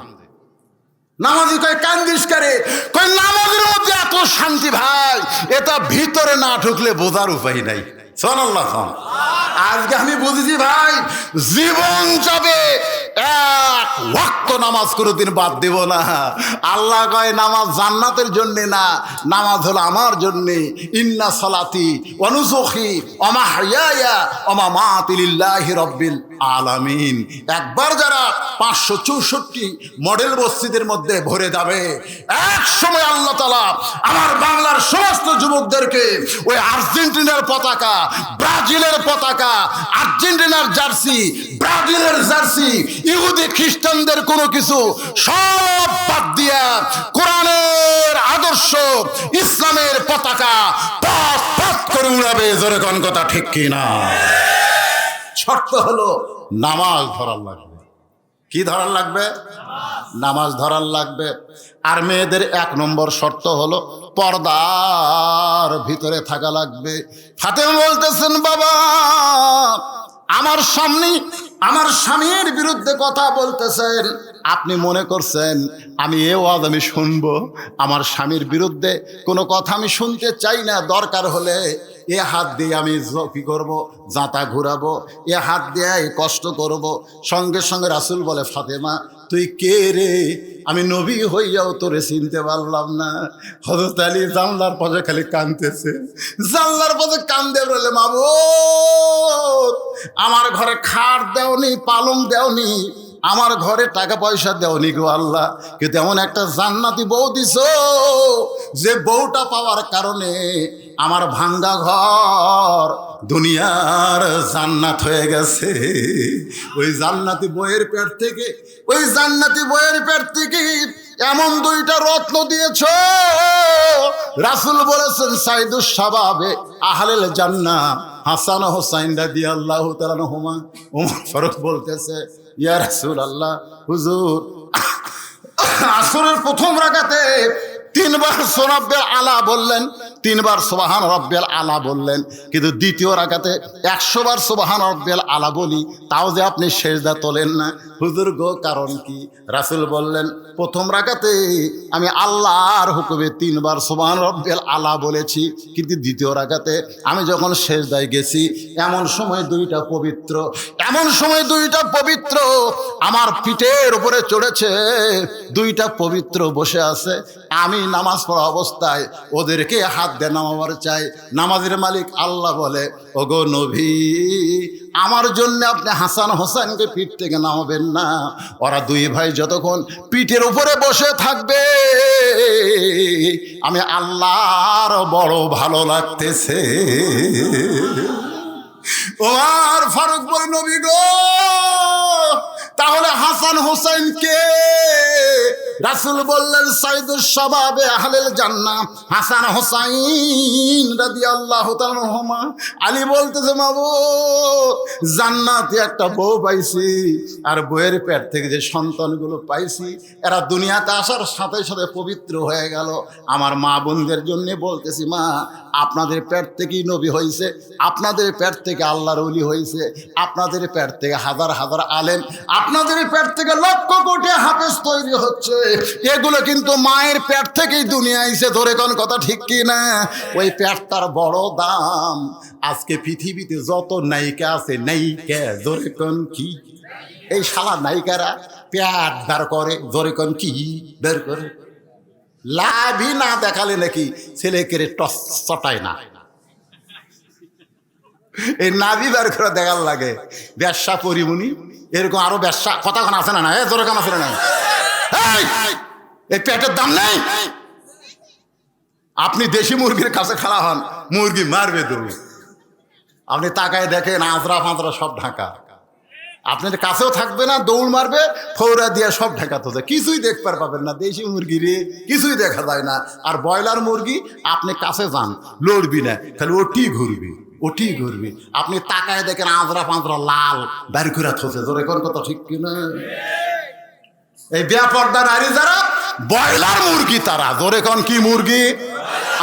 নামাজি কয় কান্দিস করে? কই নামাজের মধ্যে এত শান্তি ভাই, এটা ভিতরে না ঢুকলে বোঝার উপায় নাই। সুবহানাল্লাহ। আজকে আমি বুঝেছি ভাই, জীবন যাবে এক ওয়াক্ত নামাজ কোনোদিন বাদ দেব না। আল্লাহ কয় নামাজ জান্নাতের জন্য না, নামাজ হলো আমার জন্য। ইন্না সালাতি ওয়া নুসুখি ওয়া মাহইয়ায়া ওয়া মামাতি লিল্লাহি রাব্বিল আলামিন। একবার যারা 564 মডেল মসজিদের মধ্যে ভরে যাবে, এক সময় আল্লাহ তাআলা আমার বাংলার সমস্ত যুবকদেরকে ওই আর্জেন্টিনার পতাকা, ব্রাজিলের পতাকা, আর্জেন্টিনার জার্সি, ব্রাজিলের জার্সি, ইহুদি খ্রিস্টানদের কোনো কিছু সব বাদ দিয়া কোরআনের আদর্শ, ইসলামের পতাকা পথ পথ করে উড়াবে। জোরে কোন কথা ঠিক কিনা? শর্ত হলো নামাজ ধরার লাগবে। কি ধরার লাগবে? নামাজ ধরার লাগবে। আর মেয়েদের 1 নম্বর শর্ত হলো পর্দার ভিতরে থাকা লাগবে। ফাতেমা বলতেছেন, বাবা আমার সামনে আমার স্বামীর বিরুদ্ধে কথা বলতেছেন, আপনি মনে করছেন আমি এ ওয়াজ আমি শুনবো? আমার স্বামীর বিরুদ্ধে কোনো কথা আমি শুনতে চাই না। দরকার হলে এ হাত দিয়ে আমি কি করব? জাঁতা ঘুরাবো, এ হাত দিয়ে কষ্ট করব। সঙ্গে সঙ্গে রাসূল বলে, ফাতেমা তুই কে রে? আমি নবী হইয়াও তোরে চিনতে পারলাম না। হযরত আলী জানলার পাশে খালি কাঁদতেছে, জানলার পাশে কান্দে বলে, মাবুদ আমার ঘরে খাট দেওনি, পালং দেওনি, আমার ঘরে টাকা পয়সা দেওনি গো আল্লাহ, কিন্তু এমন একটা জান্নাতি বউ দিছো যে বউটা পাওয়ার কারণে আমার ভাঙ্গা ঘর দুনিয়ার জান্নাত হয়ে গেছে। ওই জান্নাতি বইয়ের পেট থেকে, ওই জান্নাতি বইয়ের পেট থেকে এমন 2টা রত্ন দিয়েছো। রাসূল বলেছেন সাইদুস শাবাবে আহলিল জান্নাহ হাসান ও হুসাইন রাদিয়াল্লাহু তাআলা আনহুমা। ওমর ফারুক বলতেছে, ইয়া রাসূলুল্লাহ, হুজুর আসরের প্রথম রাকাতে 3 বার সুবহানাল্লাহ আলা বললেন, 3 বার সুবহান রাব্বিয়াল আলা বললেন, কিন্তু দ্বিতীয় রাকাতে 100 বার সুবহান রাব্বিয়াল আলা বলি, তাও যে আপনি সেজদা তোলেন না। হুজুর গো কারণ কি? রাসূল বললেন, প্রথম রাকাতে আমি আল্লাহর হুকুমে 3 বার সুবহান রাব্বিয়াল আলা বলেছি, কিন্তু দ্বিতীয় রাকাতে আমি যখন সেজদায় গেছি এমন সময় 2টা পবিত্র এমন সময় দুইটা পবিত্র আমার পিঠের উপরে চড়েছে, দুইটা পবিত্র বসে আছে। আমি নামাজ পড়া অবস্থায় ওদেরকে হাত দিয়ে নামাবার চাই। নামাজের মালিক আল্লাহ বলে, ওগো নবী, আমার জন্য আপনি হাসান হোসেনকে পিঠ থেকে নামাবেন না। ওরা দুই ভাই যতক্ষণ পিঠের উপরে বসে থাকবে আমি আল্লাহর বড় ভালো লাগতেছে। ওমর ফারুক বলে, নবী গো, তাহলে হাসান হোসেনকে? রাসূল বললেন, সাইদুস শাবাবে আহলিল জান্নাহ হাসান হোসাইন রাদিয়াল্লাহু তাআলা আনহুমা। আলী বলতেছে, মাবুদ, জান্নাতে একটা বউ পাইছি, আর বউয়ের পেট থেকে যে সন্তানগুলো পাইছি এরা দুনিয়াতে আসার সাথে সাথে পবিত্র হয়ে গেল। আমার মা বোনদের জন্য বলতেছি, মা, আপনাদের পেট থেকেই নবী হয়েছে, আপনাদের পেট থেকে আল্লাহর ওলি হয়েছে, আপনাদের পেট থেকে হাজার হাজার আলেম, আপনাদের পেট থেকে লক্ষ কোটি হাফেজ তৈরি হচ্ছে। এগুলো কিন্তু মায়ের পেট থেকেই দুনিয়া আইছে। ধরে কোন কথা ঠিক কি না? ওই পেটটার বড় দাম। আজকে পৃথিবীতে যত নায়িকা আছে, নায়িকা, ধরে কোন কি? এই শালা নায়িকারা পেট বের করে, ধরে কোন কি বের করে? লাভই না দেখালে নাকি ছেলেকে টস চটায় না। এই নাভি বের করে দেখার লাগে। ব্যবসা পরিমুনি এরকম আরো ব্যবসা কথা কোন আছে না? না, জোরে কোন আছে না? এই পেটের দাম নেই। আপনি দেশি মুরগির কাছে খাড়া হন, মুরগি মারবে তুমি। আপনি তাকায় দেখেন, আজরা ফাঁজরা সব ঢাকা। আপনার কাছেও থাকবে না, দৌড় মারবে, ফৌরা দিয়ে সব ঢাকাতে যায়, কিছুই দেখতে পাবেন না। দেশি মুরগি রে কিছুই দেখা যায় না। আর ব্রয়লার মুরগি আপনি কাছে যান, লড়বি না, খালি ওটি ঘুরবি, ওটি ঘুরবি। আপনি তাকায় দেখেন আজরা ফাঁজরা লাল বাড়ি করে থসে। জোরে কোন কথা ঠিক কিনা? এই বেপর্দা নারী যারা ব্রয়লার মুরগি, তারা জোরে কোন কি মুরগি?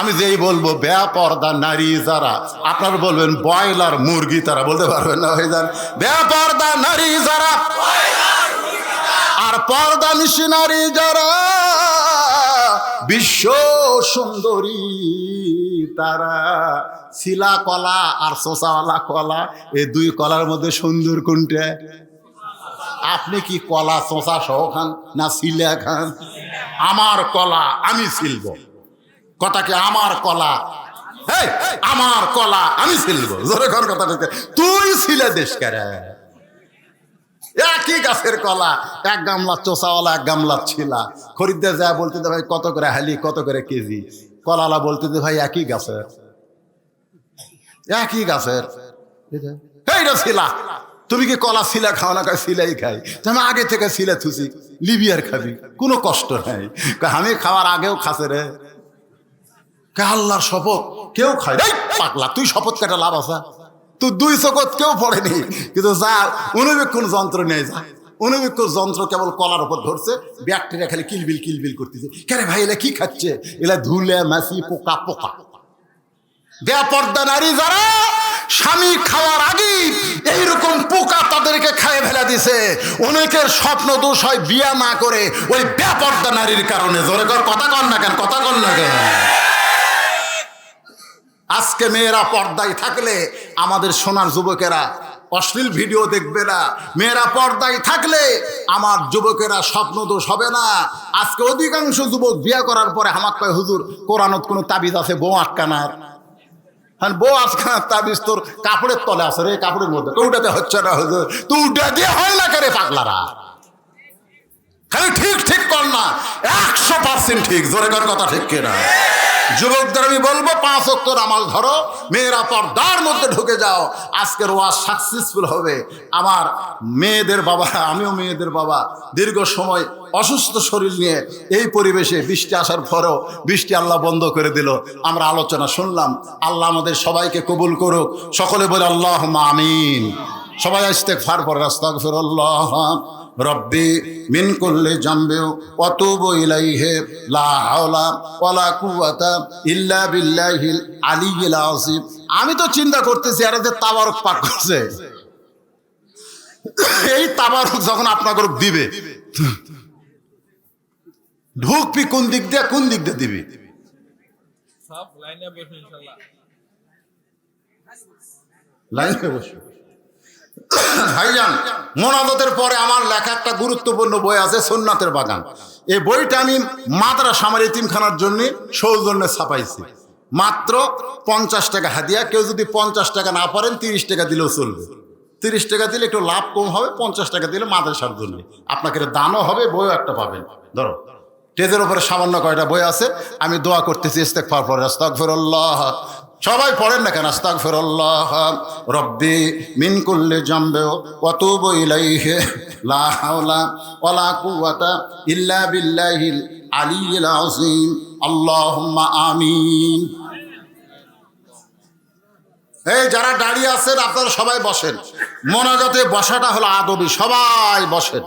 আমি যেই বলবো বেপর্দা নারী যারা, আপনারা বলবেন ব্রয়লার মুরগি তারা, বলতে পারবেন না। হয়ে যান বেপর্দা নারী যারা আর পর্দা নিশি নারী যারা, বিশ্ব সুন্দরী তারা। শিলা কলা আর শোষাওয়ালা কলা, এই দুই কলার মধ্যে সুন্দর কোনটা? আপনি কি কলা চোষা সহ খান না সিলা খান? আমার কলা আমি ছিলব। কথা কি? আমার কলা, আমার কলা আমি ছিলব। জোরে কোন কথা? তুই ছিলে দেশ কেরে? একই গাছের কলা, এক গামলা চোষাওয়ালা, এক গামলা ছিলা। খরিদ্দার যায় বলতে দে, ভাই কত করে হালি, কত করে কেজি? কলালা বলতে দে, ভাই একই গাছের, একই গাছের। এইটা ছিলা। তুমি কি কলা শিলা খাও না? শিলাই খাই। আমি আগে থেকে শিলা থুসি, লিবিয়ার খাবি, কোনো কষ্ট নাই। আমি খাওয়ার আগেও খাসে রে। আল্লাহর শপথ, কেউ খায় পাগলা। তুই শপথ কাটা লাভ আছে? তুই দুই চকত কেউ পড়েনি, কিন্তু যা অনুবীক্ষণ যন্ত্র নিয়ে যা। অনুবীক্ষণ যন্ত্র কেবল কলার উপর ধরছে, ব্যাকটেরিয়া খালি কিলবিল কিলবিল করতেছে। কেন ভাই এলা কি খাচ্ছে? এলা ধুলে মাছি পোকা পোকা। বেপর্দা নারী যারা স্বামী খাওয়ার আগে এইরকম পোকা তাদেরকে খাইয়ে ফেলে দিছে। অনেকের স্বপ্ন দোষ হয় বিয়া না করে ওই বেপর্দা নারীর কারণে। জোরে কর কথা কন না কেন? কথা কন না কেন? আজকে মেয়েরা পর্দায় থাকলে আমাদের সোনার যুবকেরা অশ্লীল ভিডিও দেখবে না। মেয়েরা পর্দায় থাকলে আমার যুবকেরা স্বপ্ন দোষ হবে না। আজকে অধিকাংশ যুবক বিয়া করার পরে হামাক কয়, হুজুর কোরআনত কোনো তাবিজ আছে বউ আটকানার? হ্যাঁ, বউ আটকানার তাবিজ তোর কাপড়ের তলে আছে রে, কাপড়ের মধ্যে। ওটাতে হচ্ছে না হুজুর, তো উঠা দিয়ে হয় না কেন পাগলারা? খালি ঠিক ঠিক কর না, 100% ঠিক। জোরে কর কথা ঠিক কিনা? যুবকদের আমি বলবো 5 ওয়াক্ত নামাজ ধরো, মেয়েরা পর্দার মধ্যে ঢুকে যাও। আজকের ওয়াজ সাকসেসফুল হবে। আমার মেয়েদের বাবা, আমিও মেয়েদের বাবা, দীর্ঘ সময় অসুস্থ শরীর নিয়ে এই পরিবেশে বৃষ্টি আসার পরেও বৃষ্টি আল্লাহ বন্ধ করে দিল। আমরা আলোচনা শুনলাম। আল্লাহ আমাদের সবাইকে কবুল করুক। সকলে বলে আল্লাহুম্মা আমিন। সবাই ইস্তেগফার পড়ে, আস্তাগফিরুল্লাহ রব্বি মিন কুল্লি জামবি ওয়া তুবু ইলাইহি লা হাওলা ওয়ালা কুওয়াতা ইল্লা বিল্লাহিল আলিয়্যিল আযীম। আমি তো চিন্তা করতেছি এরা যে তাবারক পাক করছে, এই তাবারক যখন আপনাকে দিবে, ঢুকবি কোন দিক দিয়ে, কোন দিক দিয়ে দিবি? সব লাইনে বসে ইনশাআল্লাহ। লাইনে বসে ভাইজান, মোনাজাতের পরে আমার লেখা একটা গুরুত্বপূর্ণ বই আছে, সুন্নাতের বাগান। এই বইটা আমি মাদ্রাসা আমার এতিমখানার জন্য সৌজন্যে ছাপাইছি। মাত্র 50 টাকা হাদিয়া। কেউ যদি 50 টাকা না পারেন 30 টাকা দিলেও চলবে। 30 টাকা দিলে একটু লাভ কম হবে, 50 টাকা দিলে মাদ্রাসার জন্য আপনাকে দানও হবে, বইও একটা পাবেন। ধরো টেজের উপরে সামান্য কয়টা বই আছে, আমি দোয়া করতেছি ইস্তেগফার পড়ে, আস্তাগফিরুল্লাহ। সবাই পড়েন না কেন? আস্তাগফিরুল্লাহ রব্বি মিন কুল্লি জামবে ওয়া তুবু ইলাইহি লা হাওলা ওয়ালা কুওয়াতা ইল্লা বিল্লাহিল আলিয়্যিল আযীম আল্লাহুম্মা আমিন। এই যারা দাঁড়িয়ে আছেন আপনারা সবাই বসেন। মোনাজাতে বসাটা হলো আদবি, সবাই বসেন।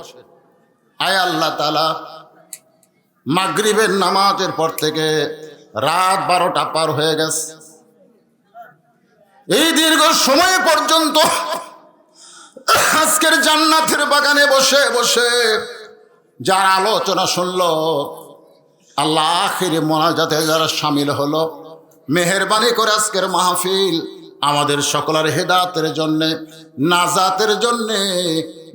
আয় আল্লাহ তাআলা, মাগরিবের নামাজের পর থেকে রাত 12টা পার হয়ে গেছে। এই দীর্ঘ সময় পর্যন্ত আজকের জান্নাতের বাগানে বসে বসে যারা আলোচনা শুনলো, আল্লাহ আখিরে মোনাজাতে যারা শামিল হলো, মেহেরবানি করে আজকের মাহফিল আমাদের সকলের হেদায়েতের জন্যে, নাজাতের জন্যে,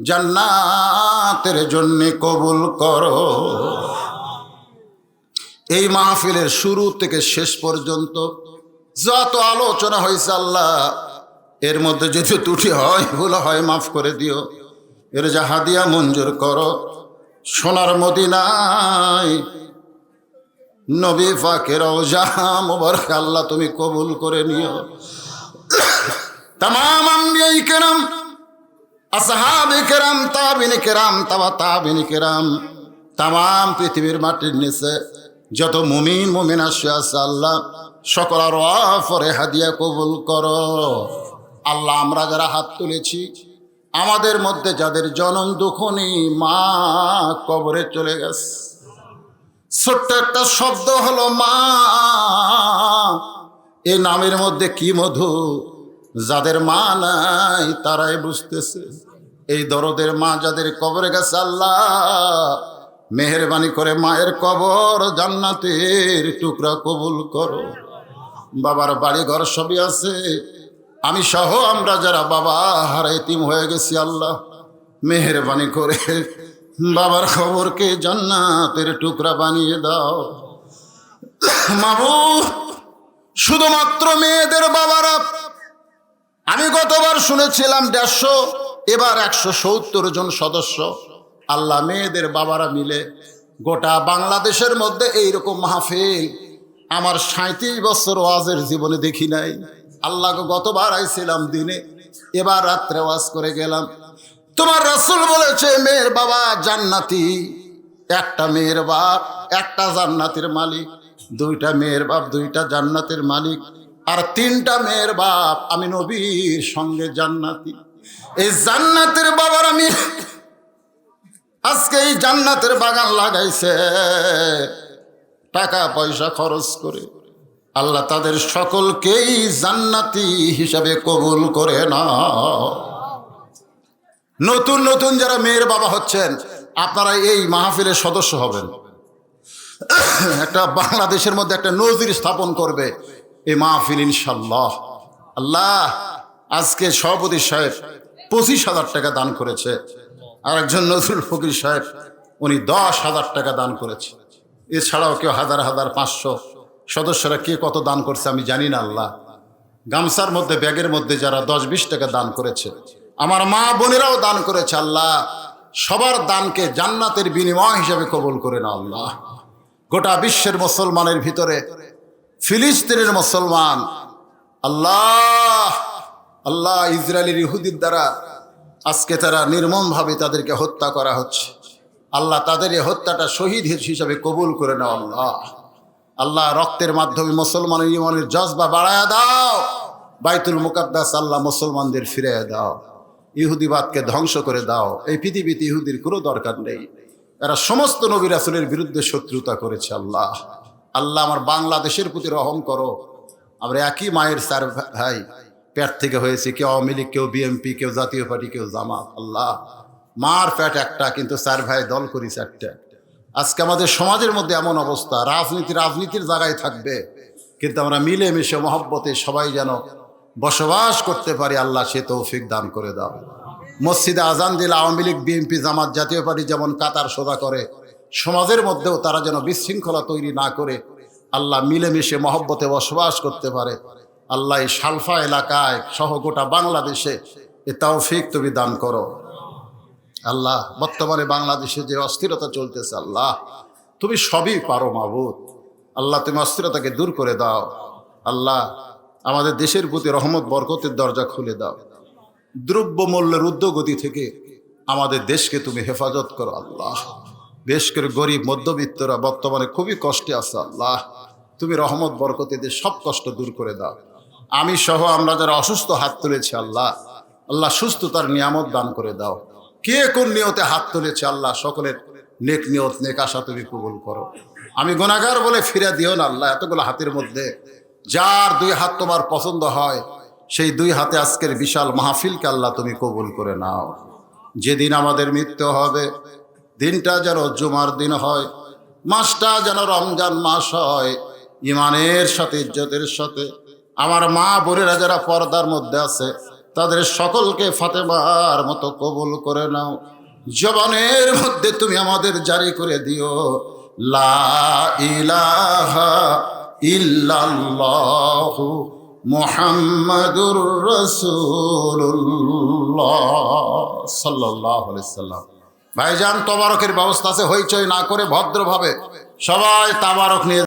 জান্নাতের জন্যে কবুল করো। এই মাহফিলের শুরু থেকে শেষ পর্যন্ত যত আলোচনা হয়েছে আল্লাহ, এর মধ্যে যদি ত্রুটি হয়, ভুল হয়, মাফ করে দিও। এর যা হাদিয়া মঞ্জুর করো। সোনার মদিনায় নবী পাকের রওজা মুবারক আল্লাহ তুমি কবুল করে নিও। तमाम अंबिया किराम, আসহাবে কেরাম, তাবিনে কেরাম, তাবিনে কেরাম, तमाम পৃথিবীর মাটির নিচে যত মুমিন মুমিনা আছে আল্লাহ সকলের ওয়াফরে হাদিয়া কবুল করো। আল্লাহ আমরা যারা হাত তুলেছি, আমাদের মধ্যে যাদের জনম দুঃখ নেই, মা কবরে চলে গেছে, ছোট্ট একটা শব্দ হলো মা। এই নামের মধ্যে কি মধু, যাদের মা নাই তারাই বুঝতেছে। এই দরদের মা যাদের কবরে গেছে আল্লাহ মেহেরবানি করে মায়ের কবর জান্নাতের টুকরা কবুল করো। বাবার বাড়ি ঘর সবই আছে, আমি সহ আমরা যারা বাবা হারা এতিম হয়ে গেছি আল্লাহ মেহেরবানি করে বাবার কবরকে জান্নাতের টুকরা বানিয়ে দাও। মাবুদ, শুধুমাত্র মেয়েদের বাবারা, আমি গতবার শুনেছিলাম 150, এবার 170 জন সদস্য আল্লাহ মেয়েদের বাবারা মিলে গোটা বাংলাদেশের মধ্যে এইরকম মাহফিল আমার 37 বছর ওয়াজের জীবনে দেখি নাই। আল্লাহ গতবার আইছিলাম দিনে, এবার রাত্রে ওয়াজ করে গেলাম। তোমার রাসূল বলেছে মেয়ের বাবা জান্নাতি, একটা মেয়ের বাপ একটা জান্নাতের মালিক, 2টা মেয়ের বাপ 2টা জান্নাতের মালিক, আর 3টা মেয়ের বাপ আমি নবীর সঙ্গে জান্নাতি। এই জান্নাতের বাবার আমি আজকে এই জান্নাতের বাগান লাগাইছে টাকা পয়সা খরচ করে। আল্লাহ তাদের সকলকেই জান্নাতি হিসাবে কবুল করে নাও। নতুন নতুন যারা মেয়ের বাবা হচ্ছেন আপনারা এই মাহফিলের সদস্য হবেন। একটা বাংলাদেশের মধ্যে একটা নজির স্থাপন করবে এই মাহফিল ইনশাল্লাহ। আল্লাহ আজকে সভাপতি সাহেব 25,000 টাকা দান করেছে, আর একজন নজরুল ফকির সাহেব উনি 10,000 টাকা দান করেছে। এছাড়াও কেউ 1000, 500, সদস্যরা কে কত দান করছে আমি জানি না। আল্লাহ গামছার মধ্যে ব্যাগের মধ্যে যারা 10-20 টাকা দান করেছে, আমার মা বোনেরাও দান করেছে, আল্লাহ সবার দানকে জান্নাতের বিনিময় হিসাবে কবুল করে না। আল্লাহ গোটা বিশ্বের মুসলমানের ভিতরে ফিলিস্তিনের মুসলমান আল্লাহ আল্লাহ ইসরায়েলের ইহুদির দ্বারা আজকে তারা নির্মমভাবে তাদেরকে হত্যা করা হচ্ছে। আল্লাহ তাদের এই হত্যাটা শহীদ হিসাবে কবুল করে নাও। আল্লাহ আল্লাহ রক্তের মাধ্যমে মুসলমানের ইমানের জজবা বাড়ায়া দাও। বাইতুল মুকাদ্দাস আল্লাহ মুসলমানদের ফিরিয়ে দাও। ইহুদিবাদকে ধ্বংস করে দাও। এই পৃথিবীতে ইহুদির কোনো দরকার নেই, এরা সমস্ত নবী রাসূলের বিরুদ্ধে শত্রুতা করেছে। আল্লাহ আল্লাহ আমার বাংলাদেশের প্রতি রহম করো। আমরা একই মায়ের 4 ভাই পেট থেকে হয়েছে, কেউ আওয়ামী লীগ, কেউ বিএনপি, কেউ জাতীয় পার্টি, কেউ জামাত। আল্লাহ মার পেট একটা, কিন্তু 4 ভাই দল করি 4টা। আজকে আমাদের সমাজের মধ্যে এমন অবস্থা, রাজনীতির জায়গায় থাকবে, কিন্তু আমরা মিলেমিশে মহব্বতে সবাই যেন বসবাস করতে পারি। আল্লাহ সে তৌফিক দান করে দাও। মসজিদে আজান দিলে আওয়ামী লীগ বিএনপি জামাত জাতীয় পার্টি যেমন কাতার সোজা করে, সমাজের মধ্যেও তারা যেন বিশৃঙ্খলা তৈরি না করে আল্লাহ মিলেমিশে মহব্বতে বসবাস করতে পারে। আল্লাহ এই সালফা এলাকায় সহ গোটা বাংলাদেশে এ তৌফিক তুমি দান করো। আল্লাহ বর্তমানে বাংলাদেশে যে অস্থিরতা চলতেছে, আল্লাহ তুমি সবই পারো মাবুদ। আল্লাহ তুমি অস্থিরতাকে দূর করে দাও। আল্লাহ আমাদের দেশের প্রতি রহমত বরকতের দরজা খুলে দাও। দ্রব্য মূল্যের ঊর্ধ্বগতি থেকে আমাদের দেশকে তুমি হেফাজত করো আল্লাহ। বেশ করে গরিব মধ্যবিত্তরা বর্তমানে খুবই কষ্টে আছে আল্লাহ, তুমি রহমত বরকতে দিয়ে সব কষ্ট দূর করে দাও। আমি সহ আমরা যারা অসুস্থ হাত তুলেছি আল্লাহ, আল্লাহ সুস্থতার নিয়ামত দান করে দাও। কে কোন নিয়তে হাত তুলেছে আল্লাহ সকলের নেক নিয়ত নেক আশা তুমি কবুল করো। আমি গুনাহগার বলে ফিরে দিও না আল্লাহ। এতগুলো হাতের মধ্যে যার দুই হাত তোমার পছন্দ হয় সেই দুই হাতে আজকের বিশাল মাহফিলকে আল্লাহ তুমি কবুল করে নাও। যেদিন আমাদের মৃত্যু হবে দিনটা যেন জুমার দিন হয়, মাসটা যেন রমজান মাস হয়, ইমানের সাথে ইজ্জতের সাথে। আমার মা বোনেরা যারা পর্দার মধ্যে আছে তাদের সকলকে ফাতেমার মতো কবুল করে নাও। জবানের মধ্যে তুমি আমাদের জারি করে দিও লা ইলাহা ইল্লাল্লাহু মুহাম্মাদুর রাসূলুল্লাহ সাল্লাল্লাহু আলাইহি সাল্লাম। ভাইজান তবারকের ব্যবস্থা আছে, হইচই না করে ভদ্রভাবে সবাই তাবারক নিয়ে